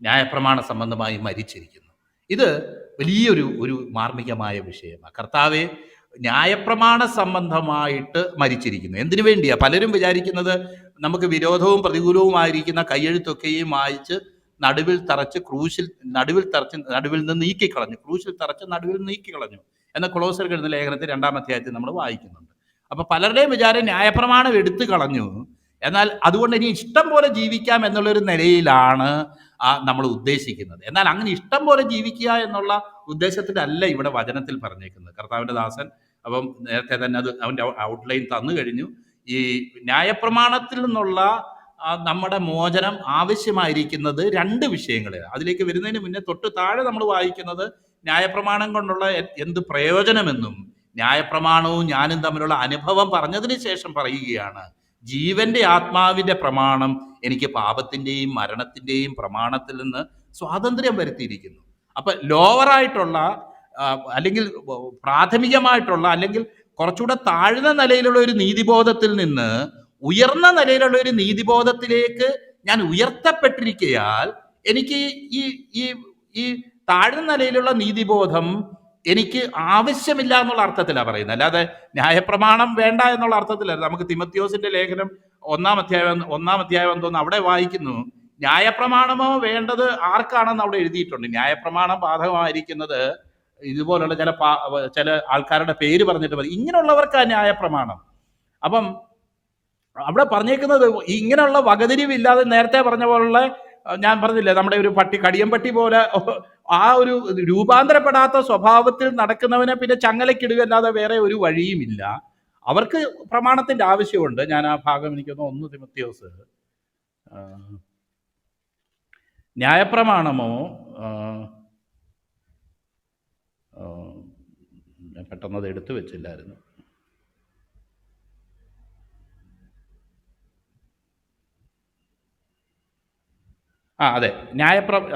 ന്യായപ്രമാണ സംബന്ധമായി മരിച്ചിരിക്കുന്നു. ഇത് വലിയൊരു മാർമികമായ വിഷയമാണ്. കർത്താവെ, ന്യായപ്രമാണ സംബന്ധമായിട്ട് മരിച്ചിരിക്കുന്നു. എന്തിനു വേണ്ടിയാ? പലരും വിചാരിക്കുന്നത് നമുക്ക് വിരോധവും പ്രതികൂലവുമായിരിക്കുന്ന കയ്യെഴുത്തൊക്കെയും വായിച്ച് നടുവിൽ നിന്ന് നീക്കിക്കളഞ്ഞു. ക്രൂശിൽ തറച്ച് നടുവിൽ നീക്കിക്കളഞ്ഞു എന്ന കൊളോസ്യർക്ക് എഴുതുന്ന ലേഖനത്തിൽ 2-ാം അധ്യായത്തിൽ നമ്മൾ വായിക്കുന്നുണ്ട്. അപ്പോൾ പലരുടെയും വിചാരം ന്യായപ്രമാണം എടുത്തു കളഞ്ഞു, എന്നാൽ അതുകൊണ്ട് ഇനി ഇഷ്ടം പോലെ ജീവിക്കാം എന്നുള്ളൊരു നിലയിലാണ് നമ്മൾ ഉദ്ദേശിക്കുന്നത്. എന്നാൽ അങ്ങനെ ഇഷ്ടം പോലെ ജീവിക്കുക എന്നുള്ള ഉദ്ദേശത്തിലല്ല ഇവിടെ വചനത്തിൽ പറഞ്ഞേക്കുന്നത്. കർത്താവിൻ്റെ ദാസൻ അപ്പം നേരത്തെ തന്നെ അത് അവൻ്റെ ഔട്ട്ലൈൻ തന്നു കഴിഞ്ഞു. ഈ ന്യായപ്രമാണത്തിൽ നിന്നുള്ള നമ്മുടെ മോചനം ആവശ്യമായിരിക്കുന്നത് 2 വിഷയങ്ങൾ. അതിലേക്ക് വരുന്നതിന് മുന്നേ തൊട്ട് താഴെ നമ്മൾ വായിക്കുന്നത് ന്യായപ്രമാണം കൊണ്ടുള്ള എന്ത് പ്രയോജനമെന്നും ന്യായപ്രമാണവും ഞാനും തമ്മിലുള്ള അനുഭവം പറഞ്ഞതിന് ശേഷം പറയുകയാണ്, ജീവന്റെ ആത്മാവിന്റെ പ്രമാണം എനിക്ക് പാപത്തിൻ്റെയും മരണത്തിൻ്റെയും പ്രമാണത്തിൽ നിന്ന് സ്വാതന്ത്ര്യം വരുത്തിയിരിക്കുന്നു. അപ്പം ലോവറായിട്ടുള്ള അല്ലെങ്കിൽ പ്രാഥമികമായിട്ടുള്ള അല്ലെങ്കിൽ കുറച്ചുകൂടെ താഴ്ന്ന നിലയിലുള്ള ഒരു നീതിബോധത്തിൽ നിന്ന് ഉയർന്ന നിലയിലുള്ള ഒരു നീതിബോധത്തിലേക്ക് ഞാൻ ഉയർത്തപ്പെട്ടിരിക്കയാൽ എനിക്ക് ഈ ഈ ഈ താഴ്ന്ന നിലയിലുള്ള നീതിബോധം എനിക്ക് ആവശ്യമില്ല എന്നുള്ള അർത്ഥത്തിലാണ് പറയുന്നത്, അല്ലാതെ ന്യായപ്രമാണം വേണ്ട എന്നുള്ള അർത്ഥത്തിലല്ല. നമുക്ക് തിമത്യോസിന്റെ ലേഖനം 1-ാം അധ്യായം തോന്നുന്നു, അവിടെ വായിക്കുന്നു, ന്യായപ്രമാണമോ വേണ്ടത് ആർക്കാണെന്ന് അവിടെ എഴുതിയിട്ടുണ്ട്. ന്യായപ്രമാണം ബാധകമായിരിക്കുന്നത് ഇതുപോലുള്ള ചില ആൾക്കാരുടെ പേര് പറഞ്ഞിട്ട് മതി, ഇങ്ങനെയുള്ളവർക്കാണ് ന്യായപ്രമാണം. അപ്പം അവിടെ പറഞ്ഞേക്കുന്നത് ഇങ്ങനെയുള്ള വകതിരിവില്ലാതെ നേരത്തെ പറഞ്ഞ പോലുള്ള, ഞാൻ പറഞ്ഞില്ലേ, നമ്മുടെ ഒരു കടിയമ്പട്ടി പോലെ ആ ഒരു രൂപാന്തരപ്പെടാത്ത സ്വഭാവത്തിൽ നടക്കുന്നവനെ പിന്നെ ചങ്ങലക്കിടുക അല്ലാതെ വേറെ ഒരു വഴിയുമില്ല. അവർക്ക് പ്രമാണത്തിന്റെ ആവശ്യമുണ്ട്. ഞാൻ ആ ഭാഗം എനിക്കൊന്ന് 1 തിമോഥെയോസ്, ന്യായപ്രമാണമോ ഞാൻ പെട്ടെന്നത് എടുത്തു വെച്ചില്ലായിരുന്നു. അതെ,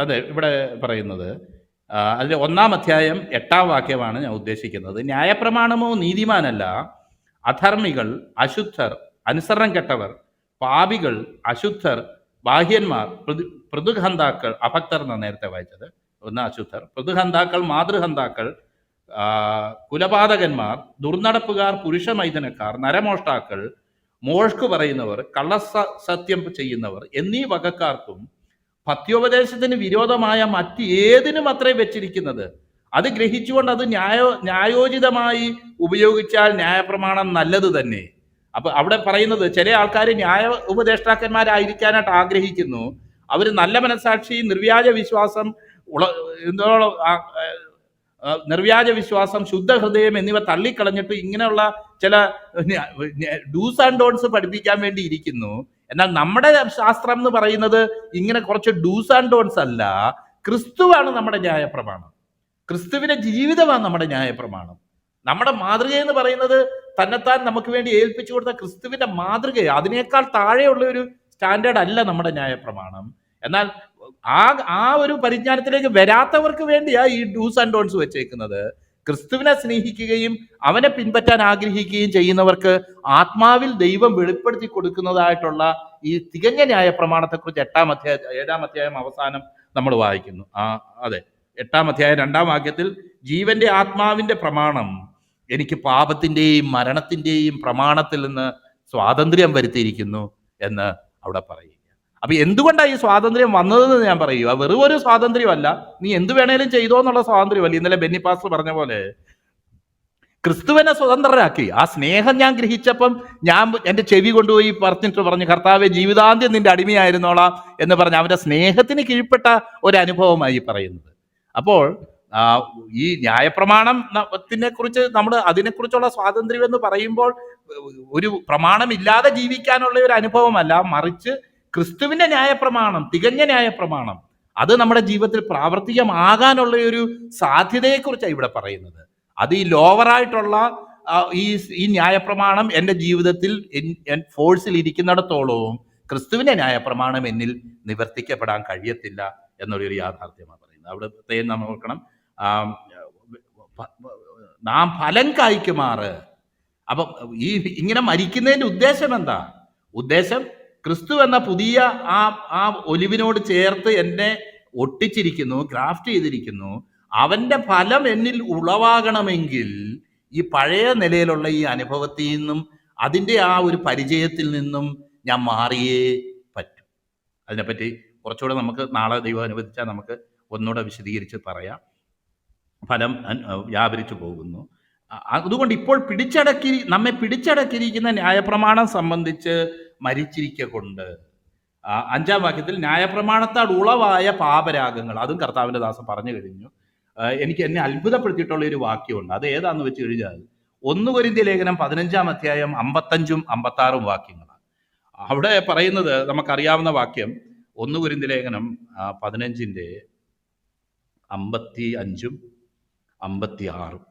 അതെ ഇവിടെ പറയുന്നത് അതിൽ 1-ാം അധ്യായം 8-ാം വാക്യമാണ് ഞാൻ ഉദ്ദേശിക്കുന്നത്. ന്യായപ്രമാണമോ നീതിമാനല്ല, അധർമ്മികൾ, അശുദ്ധർ, അനുസരണം കെട്ടവർ, പാപികൾ, അശുദ്ധർ, ബാഹ്യന്മാർ, പൃഥുഹന്താക്കൾ, അഭക്തർ എന്നാണ് നേരത്തെ വായിച്ചത്. 1 അശുദ്ധർ, പൃഥുഹന്താക്കൾ, മാതൃഹന്താക്കൾ, കുലപാതകന്മാർ, ദുർനടപ്പുകാർ, പുരുഷമൈഥനക്കാർ, നരമോഷ്ടാക്കൾ, മോഷ്കു പറയുന്നവർ, കള്ളസത്യം ചെയ്യുന്നവർ എന്നീ വകക്കാർക്കും പത്യോപദേശത്തിന് വിരോധമായ മറ്റ് ഏതിനും അത്രേ വെച്ചിരിക്കുന്നത്. അത് ഗ്രഹിച്ചുകൊണ്ട് അത് ന്യായോചിതമായി ഉപയോഗിച്ചാൽ ന്യായപ്രമാണം നല്ലത് തന്നെ. അപ്പൊ അവിടെ പറയുന്നത് ചില ആൾക്കാർ ന്യായ ഉപദേഷ്ടാക്കന്മാരായിരിക്കാനായിട്ട് ആഗ്രഹിക്കുന്നു. അവർ നല്ല മനസാക്ഷി, നിർവ്യാജ വിശ്വാസം, ശുദ്ധ ഹൃദയം എന്നിവ തള്ളിക്കളഞ്ഞിട്ട് ഇങ്ങനെയുള്ള ചില ഡൂസ് ആൻഡ് ഡോൺസ് പഠിപ്പിക്കാൻ വേണ്ടി ഇരിക്കുന്നു. എന്നാൽ നമ്മുടെ ശാസ്ത്രം എന്ന് പറയുന്നത് ഇങ്ങനെ കുറച്ച് ഡൂസ് ആൻഡ് ഡോൺസ് അല്ല, ക്രിസ്തുവാണ് നമ്മുടെ ന്യായപ്രമാണം. ക്രിസ്തുവിന്റെ ജീവിതമാണ് നമ്മുടെ ന്യായപ്രമാണം. നമ്മുടെ മാതൃക എന്ന് പറയുന്നത് തന്നെത്താൻ നമുക്ക് വേണ്ടി ഏൽപ്പിച്ചു കൊടുത്ത ക്രിസ്തുവിന്റെ മാതൃകയാണ്. അതിനേക്കാൾ താഴെയുള്ള ഒരു സ്റ്റാൻഡേർഡ് അല്ല നമ്മുടെ ന്യായപ്രമാണം. എന്നാൽ ആ ഒരു പരിജ്ഞാനത്തിലേക്ക് വരാത്തവർക്ക് വേണ്ടിയാ ഈ ഡൂസ് ആൻഡ് ഡോൺസ് വെച്ചേക്കുന്നത്. ക്രിസ്തുവിനെ സ്നേഹിക്കുകയും അവനെ പിൻപറ്റാൻ ആഗ്രഹിക്കുകയും ചെയ്യുന്നവർക്ക് ആത്മാവിൽ ദൈവം വെളിപ്പെടുത്തി കൊടുക്കുന്നതായിട്ടുള്ള ഈ തികഞ്ഞ ന്യായപ്രമാണത്തെക്കുറിച്ച് 7-ാം അധ്യായം അവസാനം നമ്മൾ വായിക്കുന്നു. അതെ, 8-ാം അധ്യായം 2-ാം വാക്യത്തിൽ ജീവന്റെ ആത്മാവിന്റെ പ്രമാണം എനിക്ക് പാപത്തിന്റെയും മരണത്തിന്റെയും പ്രമാണത്തിൽ നിന്ന് സ്വാതന്ത്ര്യം വരുത്തിയിരിക്കുന്നു എന്ന് അവിടെ പറയുക. അപ്പൊ എന്തുകൊണ്ടാണ് ഈ സ്വാതന്ത്ര്യം വന്നതെന്ന് ഞാൻ പറയുക. വെറും ഒരു സ്വാതന്ത്ര്യമല്ല, നീ എന്ത് വേണേലും ചെയ്തോ എന്നുള്ള സ്വാതന്ത്ര്യമല്ല. ഇന്നലെ ബെന്നി പാസ്റ്റർ പറഞ്ഞ പോലെ ക്രിസ്തുവിനെ സ്വതന്ത്രരാക്കി. ആ സ്നേഹം ഞാൻ ഗ്രഹിച്ചപ്പം ഞാൻ എൻ്റെ ചെവി കൊണ്ടുപോയി പറഞ്ഞു, കർത്താവെ ജീവിതാന്ത്യം നിന്റെ അടിമയായിരുന്നോളാം എന്ന് പറഞ്ഞ് അവൻ്റെ സ്നേഹത്തിന് കീഴ്പ്പെട്ട ഒരു അനുഭവമായി പറയുന്നത്. അപ്പോൾ ഈ ന്യായപ്രമാണത്തിനെ കുറിച്ച് നമ്മൾ അതിനെക്കുറിച്ചുള്ള സ്വാതന്ത്ര്യം എന്ന് പറയുമ്പോൾ ഒരു പ്രമാണമില്ലാതെ ജീവിക്കാനുള്ള ഒരു അനുഭവമല്ല, മറിച്ച് ക്രിസ്തുവിന്റെ ന്യായപ്രമാണം, തികഞ്ഞ ന്യായപ്രമാണം, അത് നമ്മുടെ ജീവിതത്തിൽ പ്രാവർത്തികമാകാനുള്ള ഒരു സാധ്യതയെക്കുറിച്ചാണ് ഇവിടെ പറയുന്നത്. അത് ഈ ലോവറായിട്ടുള്ള ഈ ന്യായപ്രമാണം എൻ്റെ ജീവിതത്തിൽ ഫോഴ്സിൽ ഇരിക്കുന്നിടത്തോളവും ക്രിസ്തുവിന്റെ ന്യായപ്രമാണം എന്നിൽ നിവർത്തിക്കപ്പെടാൻ കഴിയത്തില്ല എന്നുള്ളൊരു യാഥാർത്ഥ്യമാണ് പറയുന്നത്. അവിടുത്തെ നമ്മൾ നോക്കണം, നാം ഫലം കായ്ക്കുമാറ്. അപ്പം ഇങ്ങനെ മരിക്കുന്നതിന്റെ ഉദ്ദേശം എന്താ? ഉദ്ദേശം ക്രിസ്തു എന്ന പുതിയ ആ ഒലിവിനോട് ചേർത്ത് എന്നെ ഒട്ടിച്ചിരിക്കുന്നു, ഗ്രാഫ്റ്റ് ചെയ്തിരിക്കുന്നു. അവന്റെ ഫലം എന്നിൽ ഉളവാകണമെങ്കിൽ ഈ പഴയ നിലയിലുള്ള ഈ അനുഭവത്തിൽ നിന്നും അതിൻ്റെ ആ ഒരു പരിചയത്തിൽ നിന്നും ഞാൻ മാറിയേ പറ്റും. അതിനെപ്പറ്റി കുറച്ചുകൂടെ നമുക്ക് നാളെ ദൈവം അനുവദിച്ചാൽ നമുക്ക് ഒന്നുകൂടെ വിശദീകരിച്ച് പറയാം. ഫലം വ്യാപരിച്ചു പോകുന്നു. അതുകൊണ്ട് ഇപ്പോൾ നമ്മെ പിടിച്ചടക്കിയിരിക്കുന്ന ന്യായപ്രമാണം സംബന്ധിച്ച് മരിച്ചിരിക്ക കൊണ്ട് 5-ാം വാക്യത്തിൽ ന്യായപ്രമാണത്താൽ ഉളവായ പാപരാഗങ്ങൾ, അതും കർത്താവിൻ്റെ ദാസൻ പറഞ്ഞു കഴിഞ്ഞു. എനിക്ക് എന്നെ അത്ഭുതപ്പെടുത്തിയിട്ടുള്ള ഒരു വാക്യമുണ്ട്. അത് ഏതാന്ന് വെച്ച് കഴിഞ്ഞാൽ 1 കൊരിന്ത്യർ ലേഖനം 15-ാം അധ്യായം 55-ഉം 56-ഉം വാക്യങ്ങളാണ്. അവിടെ പറയുന്നത് നമുക്കറിയാവുന്ന വാക്യം 1 കൊരിന്ത്യർ ലേഖനം 15-ന്റെ 55-ഉം 56-ഉം.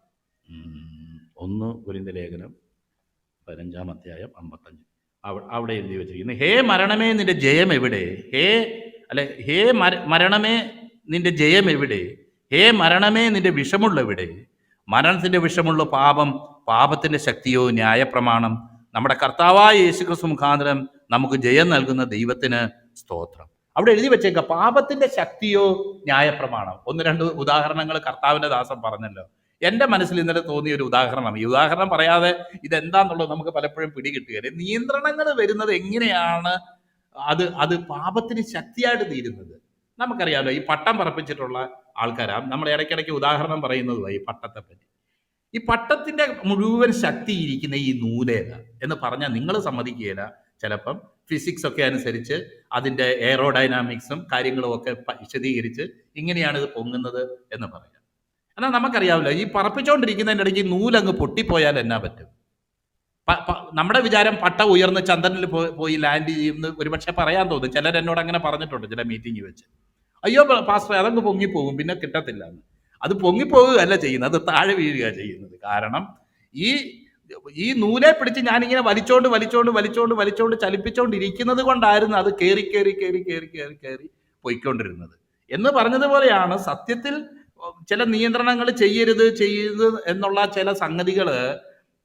1 കൊരിന്ത്യർ ലേഖനം 15-ാം അധ്യായം 55. അവിടെ എഴുതി വെച്ചിരിക്കുന്നു, ഹേ മരണമേ നിന്റെ ജയം എവിടെ? ഹേ മരണമേ നിന്റെ ജയം എവിടെ? ഹേ മരണമേ നിന്റെ വിഷമുള്ളെവിടെ? മരണത്തിന്റെ വിഷമുള്ള പാപം, പാപത്തിന്റെ ശക്തിയോ ന്യായപ്രമാണം. നമ്മുടെ കർത്താവായ യേശുക്രിസ്തു മുഖാന്തരം നമുക്ക് ജയം നൽകുന്ന ദൈവത്തിന് സ്തോത്രം. അവിടെ എഴുതി വെച്ചേക്ക, പാപത്തിന്റെ ശക്തിയോ ന്യായപ്രമാണം. 1-2 ഉദാഹരണങ്ങൾ കർത്താവിന്റെ ദാസൻ പറഞ്ഞല്ലോ. എൻ്റെ മനസ്സിൽ ഇന്നലെ തോന്നിയ ഒരു ഉദാഹരണം, ഈ ഉദാഹരണം പറയാതെ ഇതെന്താന്നുള്ളത് നമുക്ക് പലപ്പോഴും പിടികിട്ടുകയില്ല. നിയന്ത്രണങ്ങൾ വരുന്നത് എങ്ങനെയാണ് അത് പാപത്തിന് ശക്തിയായിട്ട് തീരുന്നത്? നമുക്കറിയാമല്ലോ, ഈ പട്ടം പറപ്പിച്ചിട്ടുള്ള ആൾക്കാരാണ് നമ്മൾ ഇടയ്ക്കിടയ്ക്ക് ഉദാഹരണം പറയുന്നതുമായി ഈ പട്ടത്തെ പറ്റി. ഈ പട്ടത്തിന്റെ മുഴുവൻ ശക്തി ഇരിക്കുന്ന ഈ നൂലേല എന്ന് പറഞ്ഞാൽ നിങ്ങൾ സമ്മതിക്കുകയില്ല. ചിലപ്പം ഫിസിക്സ് ഒക്കെ അനുസരിച്ച് അതിൻ്റെ എയറോഡൈനാമിക്സും കാര്യങ്ങളും ഒക്കെ വിശദീകരിച്ച് ഇങ്ങനെയാണ് ഇത് പൊങ്ങുന്നത് എന്ന് പറയാം. എന്നാൽ നമുക്കറിയാമല്ലോ, ഈ പറപ്പിച്ചുകൊണ്ടിരിക്കുന്നതിൻ്റെ ഇടയ്ക്ക് നൂലങ്ങ് പൊട്ടിപ്പോയാൽ എന്നാ പറ്റും? നമ്മുടെ വിചാരം പട്ട ഉയർന്ന് ചന്ദ്രനിൽ പോയി ലാൻഡ് ചെയ്യുമെന്ന് ഒരുപക്ഷെ പറയാൻ തോന്നും. ചിലർ എന്നോട് അങ്ങനെ പറഞ്ഞിട്ടുണ്ട് ചില മീറ്റിംഗ് വെച്ച്. അയ്യോ പാസ്റ്റർ, അതങ്ങ് പൊങ്ങിപ്പോകും, പിന്നെ കിട്ടത്തില്ല എന്ന്. അത് പൊങ്ങിപ്പോവുകയല്ല ചെയ്യുന്നത്, അത് താഴെ വീഴുക ചെയ്യുന്നത്. കാരണം ഈ നൂലെ പിടിച്ച് ഞാനിങ്ങനെ വലിച്ചോണ്ട് ചലിപ്പിച്ചുകൊണ്ടിരിക്കുന്നത് കൊണ്ടായിരുന്നു അത് കയറി പോയിക്കൊണ്ടിരുന്നത്. എന്ന് പറഞ്ഞതുപോലെയാണ് സത്യത്തിൽ ചില നിയന്ത്രണങ്ങൾ ചെയ്യരുത് എന്നുള്ള ചില സംഗതികൾ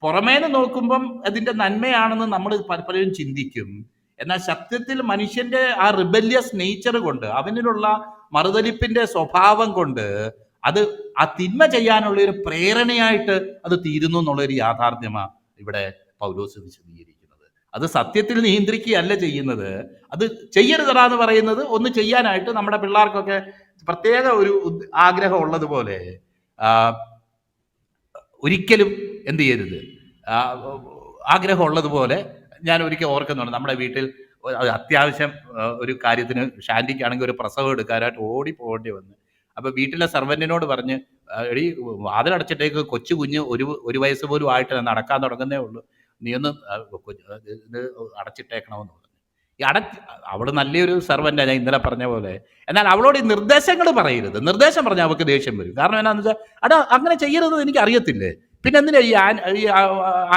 പുറമേന്ന് നോക്കുമ്പം അതിൻ്റെ നന്മയാണെന്ന് നമ്മൾ പലപ്പോഴും ചിന്തിക്കും. എന്നാൽ സത്യത്തിൽ മനുഷ്യന്റെ ആ റിബല്യസ് നേച്ചർ കൊണ്ട്, അവനിലുള്ള മറുതലിപ്പിന്റെ സ്വഭാവം കൊണ്ട് അത് ആ തിന്മ ചെയ്യാനുള്ള ഒരു പ്രേരണയായിട്ട് അത് തീരുന്നു എന്നുള്ളൊരു യാഥാർത്ഥ്യമാണ് ഇവിടെ പൗലോസ് വിശദീകരിക്കുന്നത്. അത് സത്യത്തിൽ നിയന്ത്രിക്കുകയല്ല ചെയ്യുന്നത്. അത് ചെയ്യരുതെന്ന് പറയുന്നത് ഒന്ന് ചെയ്യാനായിട്ട് നമ്മുടെ പിള്ളേർക്കൊക്കെ പ്രത്യേക ഒരു ആഗ്രഹം ഉള്ളതുപോലെ ഒരിക്കലും എന്ത് ചെയ്യരുത്, ആഗ്രഹം ഉള്ളതുപോലെ ഞാൻ ഒരിക്കൽ ഓർക്കുന്നുണ്ട്. നമ്മുടെ വീട്ടിൽ അത്യാവശ്യം ഒരു കാര്യത്തിന് ഷാൻഡിക്കാണെങ്കിൽ ഒരു പ്രസവം എടുക്കാനായിട്ട് ഓടിപ്പോകേണ്ടി വന്നു. അപ്പോൾ വീട്ടിലെ സർവന്റിനോട് പറഞ്ഞ്, എടീ വാതിലടച്ചിട്ടേക്ക്, കൊച്ചു കുഞ്ഞ് ഒരു വയസ്സ് പോലും ആയിട്ട് നടക്കാൻ തുടങ്ങുന്നേ ഉള്ളൂ, നീ ഒന്ന് ഇത് അടച്ചിട്ടേക്കണമെന്ന് പറഞ്ഞു. അവള് നല്ലൊരു സർവൻ്റാണ്, ഞാൻ ഇന്നലെ പറഞ്ഞ പോലെ. എന്നാൽ അവളോട് ഈ നിർദ്ദേശങ്ങൾ പറയരുത്. നിർദ്ദേശം പറഞ്ഞാൽ അവൾക്ക് ദേഷ്യം വരും. കാരണം എന്നാന്ന് വെച്ചാൽ അങ്ങനെ ചെയ്യരുതെന്ന് എനിക്ക് അറിയത്തില്ലേ, പിന്നെ എന്തിനാ ഈ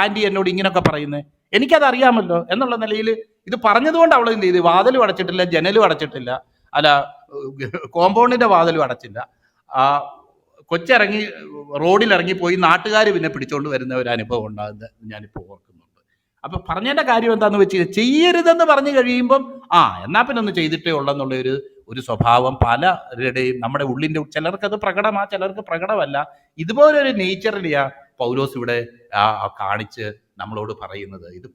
ആൻറ്റി എന്നോട് ഇങ്ങനെയൊക്കെ പറയുന്നത്? എനിക്കത് അറിയാമല്ലോ എന്നുള്ള നിലയിൽ ഇത് പറഞ്ഞതുകൊണ്ട് അവൾ എന്ത് ചെയ്തു, വാതിലും അടച്ചിട്ടില്ല, ജനലും അടച്ചിട്ടില്ല, അല്ല കോമ്പൗണ്ടിന്റെ വാതിലും അടച്ചില്ല. കൊച്ചിറങ്ങി റോഡിലിറങ്ങി പോയി നാട്ടുകാർ പിന്നെ പിടിച്ചോണ്ട് വരുന്ന ഒരു അനുഭവം ഉണ്ടാകുന്നത് ഞാനിപ്പോൾ ഓർക്കുന്നുണ്ട്. അപ്പൊ പറഞ്ഞതിന്റെ കാര്യം എന്താന്ന് വെച്ചാൽ, ചെയ്യരുതെന്ന് പറഞ്ഞു കഴിയുമ്പം എന്നാ പിന്നെ ഒന്ന് ചെയ്തിട്ടേ ഉള്ളെന്നുള്ള ഒരു സ്വഭാവം പലരുടെയും നമ്മുടെ ഉള്ളിൻ്റെ, ചിലർക്ക് അത് പ്രകടമാണ്, ചിലർക്ക് പ്രകടമല്ല. ഇതുപോലൊരു നേച്ചറിലെയാ പൗലോസ് ഇവിടെ കാണിച്ച് നമ്മളോട് പറയുന്നത്. ഇത്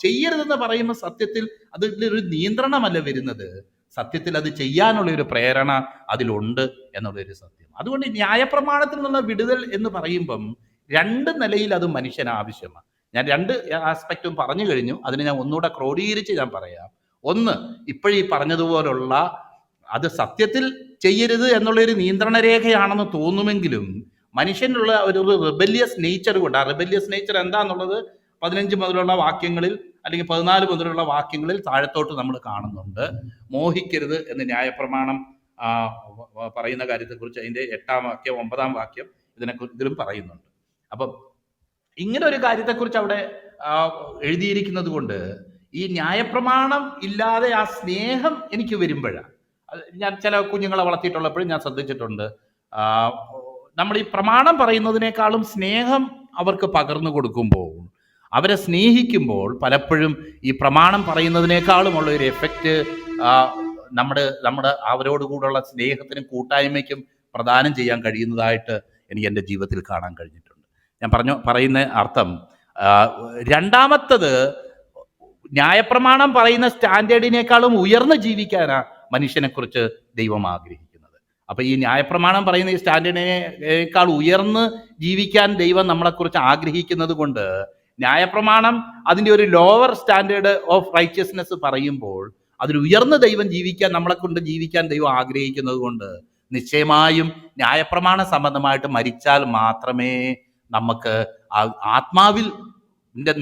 ചെയ്യരുതെന്ന് പറയുമ്പോൾ സത്യത്തിൽ അതിലൊരു നിയന്ത്രണമല്ല വരുന്നത്, സത്യത്തിൽ അത് ചെയ്യാനുള്ള ഒരു പ്രേരണ അതിലുണ്ട് എന്നുള്ളൊരു സത്യം. അതുകൊണ്ട് ന്യായപ്രമാണത്തിൽ നിന്നുള്ള വിടുതൽ എന്ന് പറയുമ്പം 2 നിലയിൽ അത് മനുഷ്യന് ആവശ്യമാണ്. ഞാൻ 2 ആസ്പെക്റ്റും പറഞ്ഞു കഴിഞ്ഞു. അതിന് ഞാൻ ഒന്നുകൂടെ ക്രോഡീകരിച്ച് ഞാൻ പറയാം. ഒന്ന്, ഇപ്പോഴീ പറഞ്ഞതുപോലുള്ള അത് സത്യത്തിൽ ചെയ്യരുത് എന്നുള്ളൊരു നിയന്ത്രണ രേഖയാണെന്ന് തോന്നുമെങ്കിലും മനുഷ്യനുള്ള ഒരു റിബല്യസ് നേച്ചർ കൊണ്ട്, ആ റിബല്യസ് നേച്ചർ എന്താന്നുള്ളത് 15 മുതലുള്ള വാക്യങ്ങളിൽ അല്ലെങ്കിൽ 14 മുതലുള്ള വാക്യങ്ങളിൽ താഴത്തോട്ട് നമ്മൾ കാണുന്നുണ്ട്. മോഹിക്കരുത് എന്ന് ന്യായപ്രമാണം പറയുന്ന കാര്യത്തെക്കുറിച്ച് അതിൻ്റെ 8-ാം വാക്യം 9-ാം വാക്യം ഇതിലും പറയുന്നുണ്ട്. അപ്പം ഇങ്ങനെ ഒരു കാര്യത്തെക്കുറിച്ച് അവിടെ എഴുതിയിരിക്കുന്നത് കൊണ്ട് ഈ ന്യായപ്രമാണം ഇല്ലാതെ ആ സ്നേഹം എനിക്ക് വരുമ്പോഴാണ്, ഞാൻ ചില കുഞ്ഞുങ്ങളെ വളർത്തിയിട്ടുള്ളപ്പോഴും ഞാൻ ശ്രദ്ധിച്ചിട്ടുണ്ട്, നമ്മൾ ഈ പ്രമാണം പറയുന്നതിനേക്കാളും സ്നേഹം അവർക്ക് പകർന്നു കൊടുക്കുമ്പോൾ, അവരെ സ്നേഹിക്കുമ്പോൾ പലപ്പോഴും ഈ പ്രമാണം പറയുന്നതിനേക്കാളും ഉള്ള ഒരു എഫക്റ്റ് നമ്മുടെ അവരോട് കൂടെയുള്ള സ്നേഹത്തിനും കൂട്ടായ്മയ്ക്കും പ്രദാനം ചെയ്യാൻ കഴിയുന്നതായിട്ട് എനിക്ക് എൻ്റെ ജീവിതത്തിൽ കാണാൻ കഴിഞ്ഞിട്ടുണ്ട്. ഞാൻ പറയുന്ന അർത്ഥം, രണ്ടാമത്തത് ന്യായപ്രമാണം പറയുന്ന സ്റ്റാൻഡേർഡിനേക്കാളും ഉയർന്ന് ജീവിക്കാനാണ് മനുഷ്യനെക്കുറിച്ച് ദൈവം ആഗ്രഹിക്കുന്നത്. അപ്പം ഈ ന്യായപ്രമാണം പറയുന്ന ഈ സ്റ്റാൻഡേർഡിനേക്കാൾ ഉയർന്ന് ജീവിക്കാൻ ദൈവം നമ്മളെക്കുറിച്ച് ആഗ്രഹിക്കുന്നത് കൊണ്ട് ന്യായപ്രമാണം അതിൻ്റെ ഒരു ലോവർ സ്റ്റാൻഡേർഡ് ഓഫ് റൈറ്റ്യസ്നെസ് പറയുമ്പോൾ അതിൽ ഉയർന്ന ദൈവം ജീവിക്കാൻ, നമ്മളെ കൊണ്ട് ജീവിക്കാൻ ദൈവം ആഗ്രഹിക്കുന്നത് കൊണ്ട് നിശ്ചയമായും ന്യായപ്രമാണ സംബന്ധമായിട്ട് മരിച്ചാൽ മാത്രമേ നമുക്ക് ആത്മാവിൽ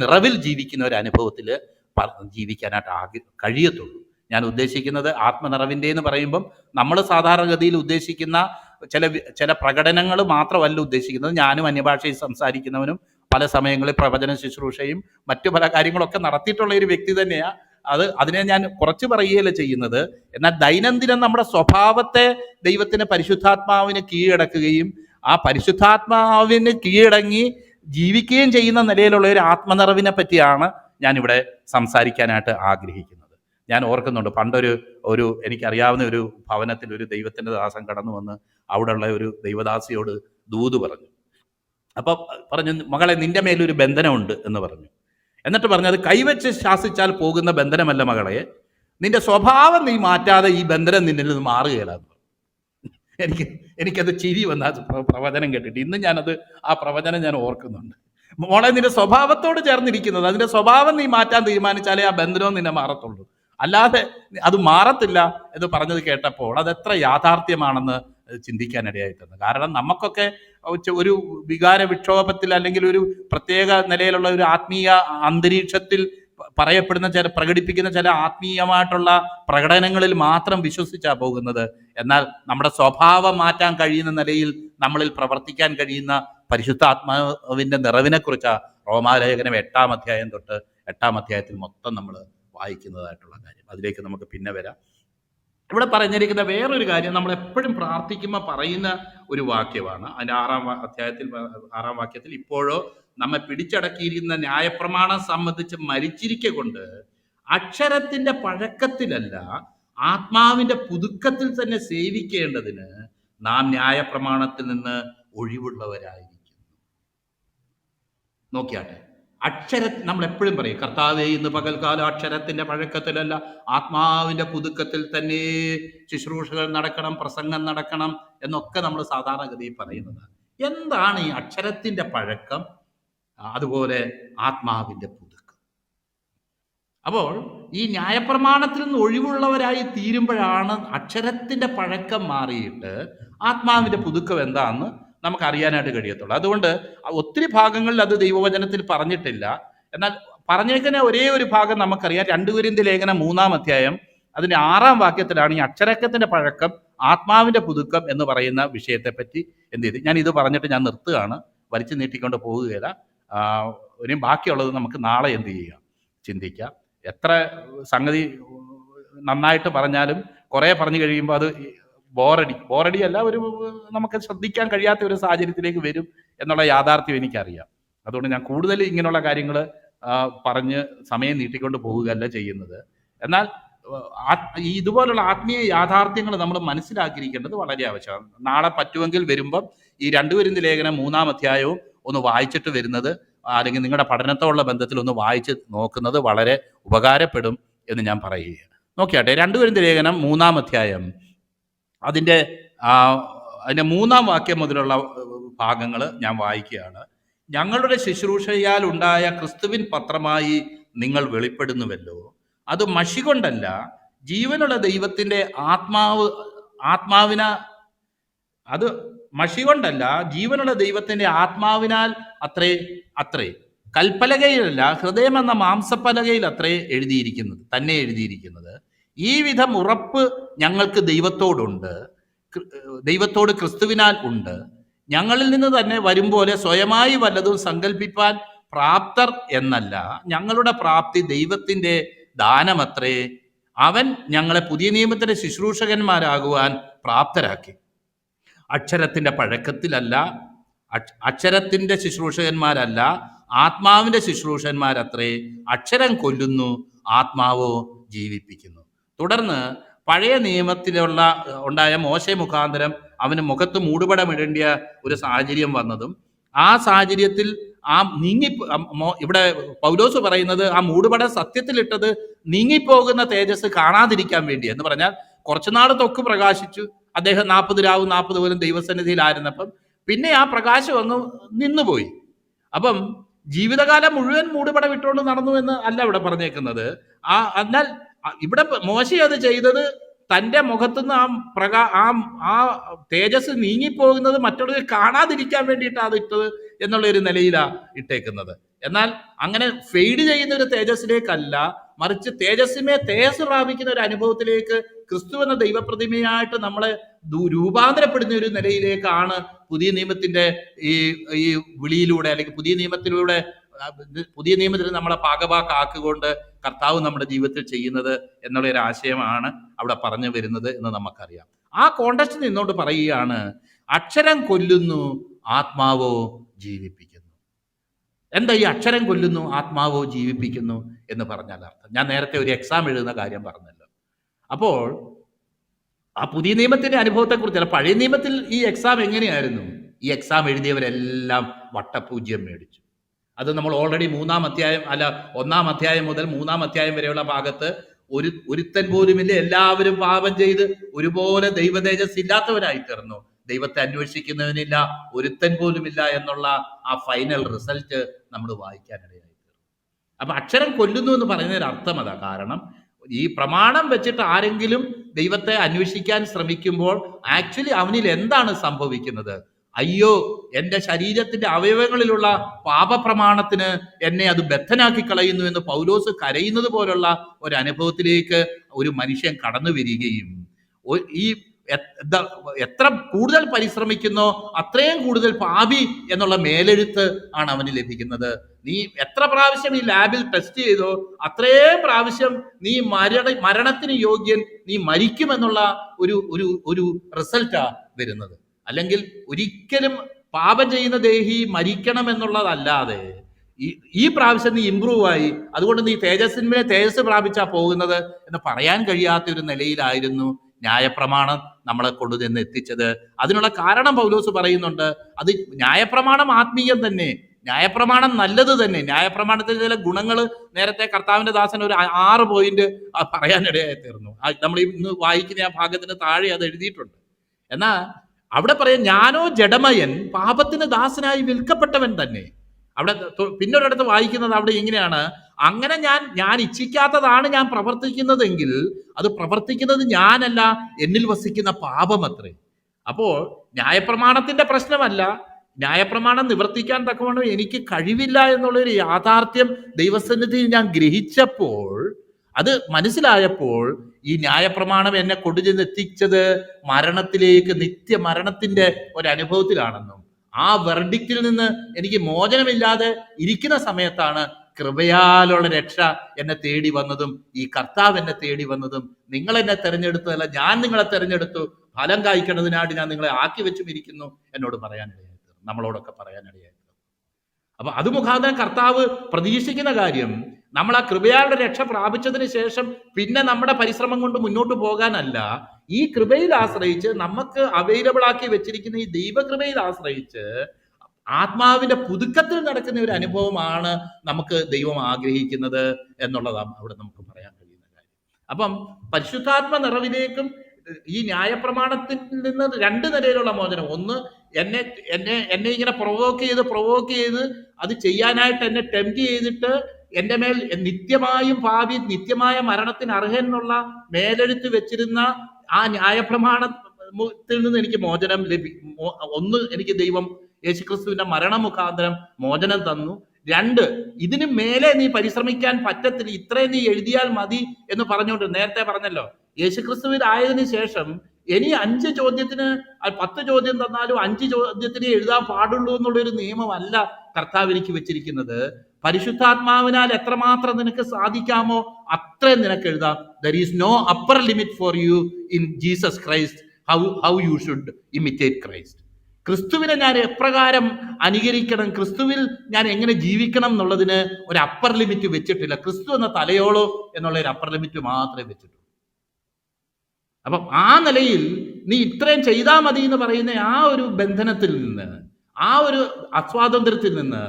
നിറവിൽ ജീവിക്കുന്ന ഒരു അനുഭവത്തിൽ ജീവിക്കാനായിട്ട് കഴിയത്തുള്ളൂ. ഞാൻ ഉദ്ദേശിക്കുന്നത് ആത്മനിറവിൻ്റെ എന്ന് പറയുമ്പം നമ്മൾ സാധാരണഗതിയിൽ ഉദ്ദേശിക്കുന്ന ചില പ്രകടനങ്ങൾ മാത്രമല്ല ഉദ്ദേശിക്കുന്നത്. ഞാനും അന്യഭാഷയിൽ സംസാരിക്കുന്നവനും പല സമയങ്ങളിൽ പ്രവചന ശുശ്രൂഷയും മറ്റു പല കാര്യങ്ങളൊക്കെ നടത്തിയിട്ടുള്ള ഒരു വ്യക്തി തന്നെയാണ്. അതിനെ ഞാൻ കുറച്ച് പറയുകയല്ല ചെയ്യുന്നത്. എന്നാൽ ദൈനംദിനം നമ്മുടെ സ്വഭാവത്തെ ദൈവത്തിന് പരിശുദ്ധാത്മാവിന് കീഴടക്കുകയും ആ പരിശുദ്ധാത്മാവിന് കീഴടങ്ങി ജീവിക്കുകയും ചെയ്യുന്ന നിലയിലുള്ള ഒരു ആത്മനിറവിനെ പറ്റിയാണ് ഞാനിവിടെ സംസാരിക്കാനായിട്ട് ആഗ്രഹിക്കുന്നത്. ഞാൻ ഓർക്കുന്നുണ്ട്, പണ്ടൊരു എനിക്കറിയാവുന്ന ഒരു ഭവനത്തിൽ ഒരു ദൈവത്തിൻ്റെ ദാസൻ കടന്നു വന്ന് അവിടെയുള്ള ഒരു ദൈവദാസിയോട് ദൂത് പറഞ്ഞു. അപ്പം പറഞ്ഞു, മകളെ നിന്റെ മേലൊരു ബന്ധനമുണ്ട് എന്ന് പറഞ്ഞു. എന്നിട്ട് പറഞ്ഞു, അത് കൈവച്ച് ശാസിച്ചാൽ പോകുന്ന ബന്ധനമല്ല മകളെ, നിന്റെ സ്വഭാവം നീ മാറ്റാതെ ഈ ബന്ധനം നിന്നിൽ നിന്ന് മാറുകയില്ലെന്ന് പറഞ്ഞു. എനിക്കത് ചിരി വന്ന പ്രവചനം കേട്ടിട്ട് ഇന്ന് ആ പ്രവചനം ഞാൻ ഓർക്കുന്നുണ്ട്. മോളെ, നിന്റെ സ്വഭാവത്തോട് ചേർന്നിരിക്കുന്നത്, അതിന്റെ സ്വഭാവം നീ മാറ്റാൻ തീരുമാനിച്ചാലേ ആ ബന്ധനവും നിന്നെ മാറത്തുള്ളൂ, അല്ലാതെ അത് മാറത്തില്ല എന്ന് പറഞ്ഞത് കേട്ടപ്പോൾ അത് എത്ര യാഥാർത്ഥ്യമാണെന്ന് ചിന്തിക്കാനിടയായിട്ടുണ്ട്. കാരണം നമുക്കൊക്കെ ഒരു വികാര വിക്ഷോഭത്തിൽ അല്ലെങ്കിൽ ഒരു പ്രത്യേക നിലയിലുള്ള ഒരു ആത്മീയ അന്തരീക്ഷത്തിൽ പ്രകടിപ്പിക്കുന്ന ചില ആത്മീയമായിട്ടുള്ള പ്രകടനങ്ങളിൽ മാത്രം വിശ്വസിച്ചാ പോകുന്നത്. എന്നാൽ നമ്മുടെ സ്വഭാവം മാറ്റാൻ കഴിയുന്ന നിലയിൽ നമ്മളിൽ പ്രവർത്തിക്കാൻ കഴിയുന്ന പരിശുദ്ധാത്മാവിന്റെ നിറവിനെ കുറിച്ച് റോമാലേഖനം 8-ാം അധ്യായം തൊട്ട് 8-ാം അധ്യായത്തിൽ മൊത്തം നമ്മൾ വായിക്കുന്നതായിട്ടുള്ള കാര്യം. അതിലേക്ക് നമുക്ക് പിന്നെ വരാം. ഇവിടെ പറഞ്ഞിരിക്കുന്ന വേറൊരു കാര്യം, നമ്മൾ എപ്പോഴും പ്രാർത്ഥിക്കുമ്പോൾ പറയുന്ന ഒരു വാക്യമാണ്. അതിൻ്റെ 6-ാം വാക്യത്തിൽ ഇപ്പോഴോ നമ്മെ പിടിച്ചടക്കിയിരിക്കുന്ന ന്യായപ്രമാണം സംബന്ധിച്ച് മരിച്ചിരിക്കെ കൊണ്ട് അക്ഷരത്തിന്റെ പഴക്കത്തിലല്ല ആത്മാവിന്റെ പുതുക്കത്തിൽ തന്നെ സേവിക്കേണ്ടതിന് നാം ന്യായപ്രമാണത്തിൽ നിന്ന് ഒഴിവുള്ളവരായിരിക്കുന്നു. നോക്കിയാട്ടെ, നമ്മൾ എപ്പോഴും പറയും, കർത്താവേ ഇന്ന് പകൽക്കാലം അക്ഷരത്തിന്റെ പഴക്കത്തിലല്ല ആത്മാവിന്റെ പുതുക്കത്തിൽ തന്നെ ശുശ്രൂഷകൾ നടക്കണം, പ്രസംഗം നടക്കണം എന്നൊക്കെ നമ്മൾ സാധാരണഗതിയിൽ പറയുന്നത്. എന്താണ് ഈ അക്ഷരത്തിന്റെ പഴക്കം, അതുപോലെ ആത്മാവിന്റെ പുതുക്കം? അപ്പോൾ ഈ ന്യായപ്രമാണത്തിൽ നിന്ന് ഒഴിവുള്ളവരായി തീരുമ്പോഴാണ് അക്ഷരത്തിന്റെ പഴക്കം മാറിയിട്ട് ആത്മാവിന്റെ പുതുക്കം എന്താണെന്ന് നമുക്ക് അറിയാനായിട്ട് കഴിയത്തുള്ളൂ. അതുകൊണ്ട് ഒത്തിരി ഭാഗങ്ങളിൽ അത് ദൈവവചനത്തിൽ പറഞ്ഞിട്ടില്ല. എന്നാൽ പറഞ്ഞേക്കുന്ന ഒരേ ഒരു ഭാഗം നമുക്കറിയാം. 2 കൊരിന്ത്യർ ലേഖനം 3-ാം അധ്യായം അതിന്റെ 6-ാം വാക്യത്തിലാണ് ഈ അക്ഷരത്തിന്റെ പഴക്കം, ആത്മാവിന്റെ പുതുക്കം എന്ന് പറയുന്ന വിഷയത്തെപ്പറ്റി എന്ത് ചെയ്ത് ഞാൻ ഇത് പറഞ്ഞിട്ട് ഞാൻ നിർത്തുകയാണ്, വലിച്ചു നീട്ടിക്കൊണ്ട് പോകുകയില്ല. ഇനിയും ബാക്കിയുള്ളത് നമുക്ക് നാളെ എന്ത് ചെയ്യാം, ചിന്തിക്കാം. എത്ര സംഗതി നന്നായിട്ട് പറഞ്ഞാലും കുറേ പറഞ്ഞു കഴിയുമ്പോൾ അത് ബോറടി അല്ല, നമുക്ക് ശ്രദ്ധിക്കാൻ കഴിയാത്ത ഒരു സാഹചര്യത്തിലേക്ക് വരും എന്നുള്ള യാഥാർത്ഥ്യം എനിക്കറിയാം. അതുകൊണ്ട് ഞാൻ കൂടുതൽ ഇങ്ങനെയുള്ള കാര്യങ്ങൾ പറഞ്ഞ് സമയം നീട്ടിക്കൊണ്ട് പോവുകയല്ല ചെയ്യുന്നത്. എന്നാൽ ഇതുപോലുള്ള ആത്മീയ യാഥാർത്ഥ്യങ്ങൾ നമ്മൾ മനസ്സിലാക്കിയിരിക്കേണ്ടത് വളരെ ആവശ്യമാണ്. നാളെ പറ്റുമെങ്കിൽ വരുമ്പം ഈ 2 കൊരിന്ത്യർ ലേഖനം 3-ാം അധ്യായവും ഒന്ന് വായിച്ചിട്ട് വരുന്നത്, അല്ലെങ്കിൽ നിങ്ങളുടെ പഠനത്തോടുള്ള ബന്ധത്തിൽ ഒന്ന് വായിച്ച് നോക്കുന്നത് വളരെ ഉപകാരപ്പെടും എന്ന് ഞാൻ പറയുകയാണ്. നോക്കിയാട്ടെ, 2 കൊരിന്ത്യർ ലേഖനം 3-ാം അധ്യായം അതിൻ്റെ 3-ാം വാക്യം മുതലുള്ള ഭാഗങ്ങൾ ഞാൻ വായിക്കുകയാണ്. ഞങ്ങളുടെ ശുശ്രൂഷയാൽ ഉണ്ടായ ക്രിസ്തുവിൻ പത്രമായി നിങ്ങൾ വെളിപ്പെടുന്നുവല്ലോ, അത് മഷി കൊണ്ടല്ല, ജീവനുള്ള ദൈവത്തിൻ്റെ ജീവനുള്ള ദൈവത്തിൻ്റെ ആത്മാവിനാൽ അത്രേ കൽപ്പലകയിലല്ല, ഹൃദയമെന്ന മാംസപ്പലകയിൽ അത്രേ എഴുതിയിരിക്കുന്നത്. ഈ വിധം ഉറപ്പ് ഞങ്ങൾക്ക് ദൈവത്തോട് ക്രിസ്തുവിനാൽ ഉണ്ട്. ഞങ്ങളിൽ നിന്ന് തന്നെ വരും പോലെ സ്വയമായി വല്ലതും സങ്കല്പിപ്പാൻ പ്രാപ്തർ എന്നല്ല, ഞങ്ങളുടെ പ്രാപ്തി ദൈവത്തിൻ്റെ ദാനമത്രേ. അവൻ ഞങ്ങളെ പുതിയ നിയമത്തിന്റെ ശുശ്രൂഷകന്മാരാകുവാൻ പ്രാപ്തരാക്കി. അക്ഷരത്തിന്റെ ശുശ്രൂഷകന്മാരല്ല, ആത്മാവിന്റെ ശുശ്രൂഷകന്മാരത്രേ. അക്ഷരം കൊല്ലുന്നു, ആത്മാവോ ജീവിപ്പിക്കുന്നു. തുടർന്ന് പഴയ നിയമത്തിലുള്ള ഉണ്ടായ മോശെ മുഖാന്തരം അവന് മുഖത്ത് മൂടുപടമിടേണ്ടിയ ഒരു സാഹചര്യം വന്നതും, ആ സാഹചര്യത്തിൽ ഇവിടെ പൗലോസ് പറയുന്നത് ആ മൂടുപടം സത്യത്തിലിട്ടത് നീങ്ങിപ്പോകുന്ന തേജസ് കാണാതിരിക്കാൻ വേണ്ടി എന്ന് പറഞ്ഞാൽ കുറച്ചുനാൾ ത്വക്ക് പ്രകാശിച്ചു, അദ്ദേഹം 40 രാവും 40 പോലും ദൈവസന്നിധിയിലായിരുന്നപ്പം പിന്നെ ആ പ്രകാശം അങ്ങ് നിന്നുപോയി. അപ്പം ജീവിതകാലം മുഴുവൻ മൂടുപട വിട്ടുകൊണ്ട് നടന്നു എന്ന് അല്ല ഇവിടെ പറഞ്ഞേക്കുന്നത്. എന്നാൽ ഇവിടെ മോശ അത് ചെയ്തത് തൻ്റെ മുഖത്തുനിന്ന് ആ തേജസ് നീങ്ങിപ്പോകുന്നത് മറ്റുള്ളവർ കാണാതിരിക്കാൻ വേണ്ടിയിട്ടാണ് അത് ഇട്ടത് എന്നുള്ള ഒരു നിലയിലാണ് ഇട്ടേക്കുന്നത്. എന്നാൽ അങ്ങനെ ഫെയ്ഡ് ചെയ്യുന്ന ഒരു തേജസ്സിലേക്കല്ല, മറിച്ച് തേജസ്സിനെ തേജസ് പ്രാപിക്കുന്ന ഒരു അനുഭവത്തിലേക്ക് ക്രിസ്തു എന്ന ദൈവപ്രതിമയായിട്ട് നമ്മളെ രൂപാന്തരപ്പെടുന്ന ഒരു നിലയിലേക്കാണ് പുതിയ നിയമത്തിന്റെ ഈ വിളിയിലൂടെ, അല്ലെങ്കിൽ പുതിയ നിയമത്തിൽ നമ്മളെ പാകപാക്കാക്കുകൊണ്ട് കർത്താവ് നമ്മുടെ ജീവിതത്തിൽ ചെയ്യുന്നത് എന്നുള്ള ഒരു ആശയമാണ് അവിടെ പറഞ്ഞു വരുന്നത് എന്ന് നമുക്കറിയാം. ആ കോണ്ടക്സ്റ്റ് നിന്നോട് പറയുകയാണ്, അക്ഷരം കൊല്ലുന്നു, ആത്മാവോ ജീവിപ്പിക്കുന്നു. എന്താ ഈ അക്ഷരം കൊല്ലുന്നു, ആത്മാവോ ജീവിപ്പിക്കുന്നു എന്ന് പറഞ്ഞാൽ അർത്ഥം? ഞാൻ നേരത്തെ ഒരു എക്സാം എഴുതുന്ന കാര്യം പറഞ്ഞല്ലോ. അപ്പോൾ ആ പുതിയ നിയമത്തിന്റെ അനുഭവത്തെക്കുറിച്ചല്ല, പഴയ നിയമത്തിൽ ഈ എക്സാം എങ്ങനെയായിരുന്നു? ഈ എക്സാം എഴുതിയവരെല്ലാം വട്ടപൂജ്യം മേടിച്ചു. അത് നമ്മൾ ഓൾറെഡി 1-ാം അധ്യായം മുതൽ 3-ാം അധ്യായം വരെയുള്ള ഭാഗത്ത് ഒരുത്തൻ പോലുമില്ല, എല്ലാവരും പാപം ചെയ്ത് ഒരുപോലെ ദൈവതേജസ് ഇല്ലാത്തവരായി തീർന്നു, ദൈവത്തെ അന്വേഷിക്കുന്നവനില്ല, ഒരുത്തൻ പോലുമില്ല എന്നുള്ള ആ ഫൈനൽ റിസൾട്ട് നമ്മൾ വായിക്കാനിടയായി തീർന്നു. അപ്പൊ അക്ഷരം കൊല്ലുന്നു എന്ന് പറയുന്നതിന് അർത്ഥം അതാ. കാരണം ഈ പ്രമാണം വെച്ചിട്ട് ആരെങ്കിലും ദൈവത്തെ അന്വേഷിക്കാൻ ശ്രമിക്കുമ്പോൾ ആക്ച്വലി അവനിൽ എന്താണ് സംഭവിക്കുന്നത്? അയ്യോ, എൻ്റെ ശരീരത്തിന്റെ അവയവങ്ങളിലുള്ള പാപപ്രമാണത്തിന് എന്നെ അത് ബദ്ധനാക്കി കളയുന്നു എന്ന് പൗലോസ് കരയുന്നത് പോലുള്ള ഒരു അനുഭവത്തിലേക്ക് ഒരു മനുഷ്യൻ കടന്നു വരികയും ഈ എത്ര കൂടുതൽ പരിശ്രമിക്കുന്നോ അത്രയും കൂടുതൽ പാപി എന്നുള്ള മേലെഴുത്ത് ആണ് അവന് ലഭിക്കുന്നത്. നീ എത്ര പ്രാവശ്യം ഈ ലാബിൽ ടെസ്റ്റ് ചെയ്തോ അത്രയും പ്രാവശ്യം നീ മരണത്തിന് യോഗ്യൻ, നീ മരിക്കുമെന്നുള്ള ഒരു റിസൾട്ടാ വരുന്നത്. അല്ലെങ്കിൽ ഒരിക്കലും പാപം ചെയ്യുന്ന ദേഹി മരിക്കണം എന്നുള്ളതല്ലാതെ ഈ പ്രാവശ്യം നീ ഇംപ്രൂവ് ആയി, അതുകൊണ്ട് നീ തേജസ് പ്രാപിച്ചാ പോകുന്നത് എന്ന് പറയാൻ കഴിയാത്ത ഒരു നിലയിലായിരുന്നു ന്യായപ്രമാണം നമ്മളെ കൊണ്ടുതന്നെ എത്തിച്ചത്. അതിനുള്ള കാരണം പൗലോസ് പറയുന്നുണ്ട്. അത് ന്യായപ്രമാണം ആത്മീയം തന്നെ, ന്യായപ്രമാണം നല്ലത് തന്നെ. ന്യായപ്രമാണത്തിന്റെ ചില ഗുണങ്ങൾ നേരത്തെ കർത്താവിന്റെ ദാസൻ ഒരു 6 പോയിന്റ് പറയാനിടയായി തീർന്നു. നമ്മൾ ഇന്ന് വായിക്കുന്ന ആ ഭാഗത്തിന് താഴെ അത് എഴുതിയിട്ടുണ്ട്. എന്നാ അവിടെ പറയാം, ഞാനോ ജഡമയൻ, പാപത്തിന് ദാസനായി വിൽക്കപ്പെട്ടവൻ തന്നെ. അവിടെ പിന്നൊരിടത്ത് വായിക്കുന്നത് അവിടെ ഇങ്ങനെയാണ്, അങ്ങനെ ഞാൻ ഇച്ഛിക്കാത്തതാണ് ഞാൻ പ്രവർത്തിക്കുന്നതെങ്കിൽ അത് പ്രവർത്തിക്കുന്നത് ഞാനല്ല, എന്നിൽ വസിക്കുന്ന പാപമത്രേ. അപ്പോൾ ന്യായപ്രമാണത്തിന്റെ പ്രശ്നമല്ല, ന്യായപ്രമാണം നിവർത്തിക്കാൻ തക്കവണ്ണം എനിക്ക് കഴിവില്ല എന്നുള്ളൊരു യാഥാർത്ഥ്യം ദൈവസന്നിധിയിൽ ഞാൻ ഗ്രഹിച്ചപ്പോൾ, അത് മനസ്സിലായപ്പോൾ, ഈ ന്യായപ്രമാണം എന്നെ കൊണ്ടുചെന്ന് എത്തിച്ചത് മരണത്തിലേക്ക്, നിത്യമരണത്തിന്റെ ഒരനുഭവത്തിലാണെന്നും ആ വെർഡിക്റ്റിൽ നിന്ന് എനിക്ക് മോചനമില്ലാതെ ഇരിക്കുന്ന സമയത്താണ് കൃപയാലുള്ള രക്ഷ എന്നെ തേടി വന്നതും ഈ കർത്താവ് എന്നെ തേടി വന്നതും. നിങ്ങൾ എന്നെ തെരഞ്ഞെടുത്തതല്ല, ഞാൻ നിങ്ങളെ തെരഞ്ഞെടുത്തു, ഫലം കായ്ക്കുന്നതിനായിട്ട് ഞാൻ നിങ്ങളെ ആക്കി വെച്ചും ഇരിക്കുന്നു എന്നോട് പറയാനിടയായി, നമ്മളോടൊക്കെ പറയാനിടയായി. അപ്പൊ അത് മുഖാന്തരം കർത്താവ് പ്രതീക്ഷിക്കുന്ന കാര്യം, നമ്മൾ ആ കൃപയാളുടെ രക്ഷ പ്രാപിച്ചതിന് ശേഷം പിന്നെ നമ്മുടെ പരിശ്രമം കൊണ്ട് മുന്നോട്ട് പോകാനല്ല, ഈ കൃപയിൽ ആശ്രയിച്ച് നമുക്ക് അവൈലബിൾ ആക്കി വെച്ചിരിക്കുന്ന ഈ ദൈവകൃപയിൽ ആശ്രയിച്ച് ആത്മാവിന്റെ പുതുക്കത്തിൽ നടക്കുന്ന ഒരു അനുഭവമാണ് നമുക്ക് ദൈവം ആഗ്രഹിക്കുന്നത് എന്നുള്ളതാണ് അവിടെ നമുക്ക് പറയാൻ കഴിയുന്ന കാര്യം. അപ്പം പരിശുദ്ധാത്മ നിറവിലേക്കും ഈ ന്യായപ്രമാണത്തിൽ നിന്ന് 2 നിലയിലുള്ള മോചനം. ഒന്ന്, എന്നെ ഇങ്ങനെ പ്രൊവോക്ക് ചെയ്ത് അത് ചെയ്യാനായിട്ട് എന്നെ ടെംപ്റ്റ് ചെയ്തിട്ട് എൻ്റെ മേൽ നിത്യമായും പാപി, നിത്യമായ മരണത്തിന് അർഹൻ എന്നുള്ള മേലെഴുത്ത് വെച്ചിരുന്ന ആ ന്യായപ്രമാണത്തിൽ നിന്ന് എനിക്ക് മോചനം ഒന്ന്, എനിക്ക് ദൈവം യേശുക്രിസ്തുവിന്റെ മരണമുഖാന്തരം മോചനം തന്നു. 2, ഇതിന് മേലെ നീ പരിശ്രമിക്കാൻ പറ്റത്തില്ല, ഇത്രയും നീ എഴുതിയാൽ മതി എന്ന് പറഞ്ഞുകൊണ്ട് നേരത്തെ പറഞ്ഞല്ലോ, യേശുക്രിസ്തുവിൽ ആയതിനു ശേഷം ഇനി 5 ചോദ്യത്തിന് 10 ചോദ്യം തന്നാലും 5 ചോദ്യത്തിന് എഴുതാൻ പാടുള്ളൂ എന്നുള്ളൊരു നിയമമല്ല കർത്താവ് എനിക്ക് വെച്ചിരിക്കുന്നത്. പരിശുദ്ധാത്മാവിനാൽ എത്രമാത്രം നിനക്ക് സാധിക്കാമോ അത്രയും നിനക്ക് എഴുതാം. There is no upper limit for you in Jesus Christ, how you should imitate Christ. ക്രിസ്തുവിനെ ഞാൻ എപ്രകാരം അനുകരിക്കണം, ക്രിസ്തുവിൽ ഞാൻ എങ്ങനെ ജീവിക്കണം എന്നുള്ളതിന് ഒരു അപ്പർ ലിമിറ്റ് വെച്ചിട്ടില്ല. ക്രിസ്തു എന്ന തലയോളോ എന്നുള്ള ഒരു അപ്പർ ലിമിറ്റ് മാത്രമേ വെച്ചിട്ടുള്ളൂ. അപ്പം ആ നിലയിൽ നീ ഇത്രയും ചെയ്താൽ മതി എന്ന് പറയുന്ന ആ ഒരു ബന്ധനത്തിൽ നിന്ന്, ആ ഒരു അസ്വാതന്ത്ര്യത്തിൽ നിന്ന്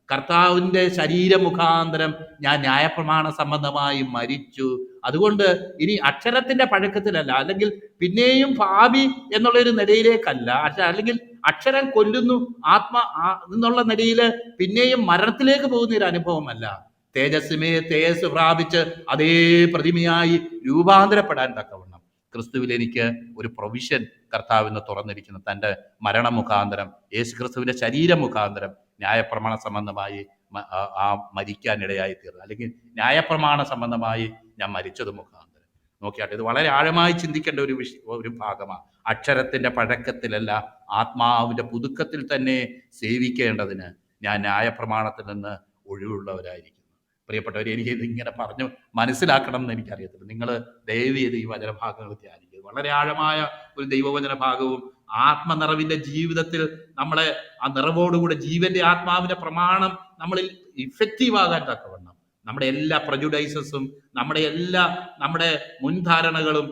കർത്താവിൻ്റെ ശരീരമുഖാന്തരം ഞാൻ ന്യായപ്രമാണ സംബന്ധമായി മരിച്ചു. അതുകൊണ്ട് ഇനി അക്ഷരത്തിന്റെ പഴക്കത്തിലല്ല, അല്ലെങ്കിൽ പിന്നെയും ഭാവി എന്നുള്ളൊരു നിലയിലേക്കല്ല, അല്ലെങ്കിൽ അക്ഷരം കൊല്ലുന്നു എന്നുള്ള നിലയിൽ പിന്നെയും മരണത്തിലേക്ക് പോകുന്ന ഒരു അനുഭവമല്ല. തേജസ് പ്രാപിച്ച് അതേ പ്രതിമയായി രൂപാന്തരപ്പെടാൻ തക്കവണ്ണം ക്രിസ്തുവിൽ എനിക്ക് ഒരു പ്രൊവിഷൻ കർത്താവിന് തുറന്നിരിക്കുന്നു. തൻ്റെ മരണമുഖാന്തരം, യേശു ക്രിസ്തുവിൻ്റെ ശരീരമുഖാന്തരം ന്യായപ്രമാണ സംബന്ധമായി മരിക്കാനിടയായി തീർന്നു, അല്ലെങ്കിൽ ന്യായപ്രമാണ സംബന്ധമായി ഞാൻ മരിച്ചത് മുഖാന്തരം. നോക്കിയാട്ടെ, ഇത് വളരെ ആഴമായി ചിന്തിക്കേണ്ട ഒരു ഭാഗമാണ്. അക്ഷരത്തിന്റെ പഴക്കത്തിലല്ല, ആത്മാവിന്റെ പുതുക്കത്തിൽ തന്നെ സേവിക്കേണ്ടതിന് ഞാൻ ന്യായപ്രമാണത്തിൽ നിന്ന് ഒഴിവുള്ളവരായിരിക്കുന്നു. പ്രിയപ്പെട്ടവരെ, എനിക്ക് ഇതിങ്ങനെ പറഞ്ഞു മനസ്സിലാക്കണം എന്ന് എനിക്കറിയത്തില്ല. നിങ്ങൾ ദയവ് ചെയ്ത് ഈ വചനഭാഗങ്ങൾ ധ്യാനിക്കുക. വളരെ ആഴമായ ഒരു ദൈവവചന ഭാഗവും ആത്മനിറവിന്റെ ജീവിതത്തിൽ നമ്മളെ ആ നിറവോടുകൂടെ ജീവന്റെ ആത്മാവിന്റെ പ്രമാണം നമ്മളിൽ ഇഫക്റ്റീവ് ആകാൻ തക്കവണ്ണം നമ്മുടെ എല്ലാ പ്രജുഡൈസസും നമ്മുടെ മുൻധാരണകളും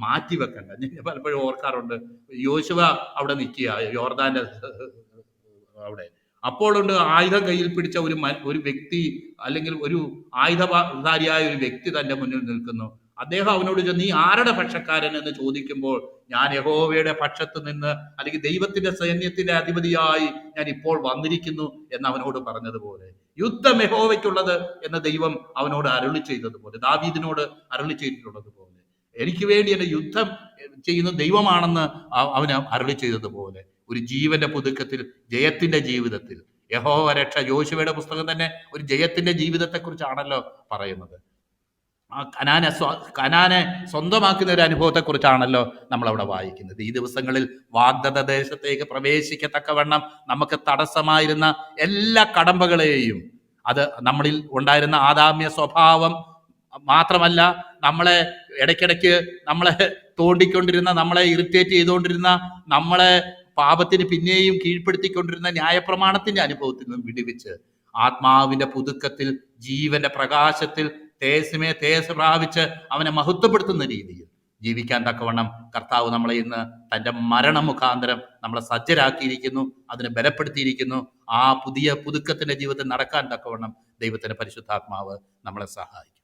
മാറ്റിവെക്കണ്ട. ഞാൻ പലപ്പോഴും ഓർക്കാറുണ്ട്, യോശുവ അവിടെ നിൽക്കുക യോർദാന്റെ അവിടെ, അപ്പോഴുണ്ട് ആയുധം കയ്യിൽ പിടിച്ച ഒരു വ്യക്തി, അല്ലെങ്കിൽ ഒരു ആയുധധാരിയായ ഒരു വ്യക്തി തന്റെ മുന്നിൽ നിൽക്കുന്നു. അദ്ദേഹം അവനോട് നീ ആരുടെ പക്ഷക്കാരൻ എന്ന് ചോദിക്കുമ്പോൾ, ഞാൻ യഹോവയുടെ പക്ഷത്ത് നിന്ന്, അല്ലെങ്കിൽ ദൈവത്തിന്റെ സൈന്യത്തിന്റെ അധിപതിയായി ഞാൻ ഇപ്പോൾ വന്നിരിക്കുന്നു എന്ന് അവനോട് പറഞ്ഞതുപോലെ, യുദ്ധം യഹോവയ്ക്കുള്ളത് എന്ന് ദൈവം അവനോട് അരുളി ചെയ്തതുപോലെ, ദാവീദിനോട് അരുളി ചെയ്തിട്ടുള്ളതുപോലെ, എനിക്ക് വേണ്ടി എന്നെ യുദ്ധം ചെയ്യുന്ന ദൈവമാണെന്ന് അവന് അരുളി ചെയ്തതുപോലെ, ഒരു ജീവന്റെ പുതുക്കത്തിൽ, ജയത്തിന്റെ ജീവിതത്തിൽ, യഹോവ രക്ഷ, യോശുവയുടെ പുസ്തകം തന്നെ ഒരു ജയത്തിന്റെ ജീവിതത്തെക്കുറിച്ചാണല്ലോ പറയുന്നത്. കനാനെ സ്വന്തമാക്കുന്ന ഒരു അനുഭവത്തെക്കുറിച്ചാണല്ലോ നമ്മളവിടെ വായിക്കുന്നത്. ഈ ദിവസങ്ങളിൽ വാഗ്ദത്ത ദേശത്തേക്ക് പ്രവേശിക്കത്തക്കവണ്ണം നമുക്ക് തടസ്സമായിരുന്ന എല്ലാ കടമ്പകളെയും, അത് നമ്മളിൽ ഉണ്ടായിരുന്ന ആദാമ്യ സ്വഭാവം മാത്രമല്ല, നമ്മളെ ഇടയ്ക്കിടയ്ക്ക് നമ്മളെ തോണ്ടിക്കൊണ്ടിരുന്ന, നമ്മളെ ഇറിറ്റേറ്റ് ചെയ്തുകൊണ്ടിരുന്ന, നമ്മളെ പാപത്തിന് പിന്നെയും കീഴ്പ്പെടുത്തിക്കൊണ്ടിരുന്ന ന്യായപ്രമാണത്തിന്റെ അനുഭവത്തിൽ നിന്നും വിടുവിച്ച് ആത്മാവിന്റെ പുതുക്കത്തിൽ, ജീവന്റെ പ്രകാശത്തിൽ തേജസ് പ്രാപിച്ച് അവനെ മഹത്വപ്പെടുത്തുന്ന രീതിയിൽ ജീവിക്കാൻ തക്കവണ്ണം കർത്താവ് നമ്മളെ ഇന്ന് തൻ്റെ മരണമുഖാന്തരം നമ്മളെ സജ്ജരാക്കിയിരിക്കുന്നു, അതിനെ ബലപ്പെടുത്തിയിരിക്കുന്നു. ആ പുതുക്കത്തിന്റെ ജീവിതത്തിൽ നടക്കാൻ തക്കവണ്ണം ദൈവത്തിന്റെ പരിശുദ്ധാത്മാവ് നമ്മളെ സഹായിക്കും.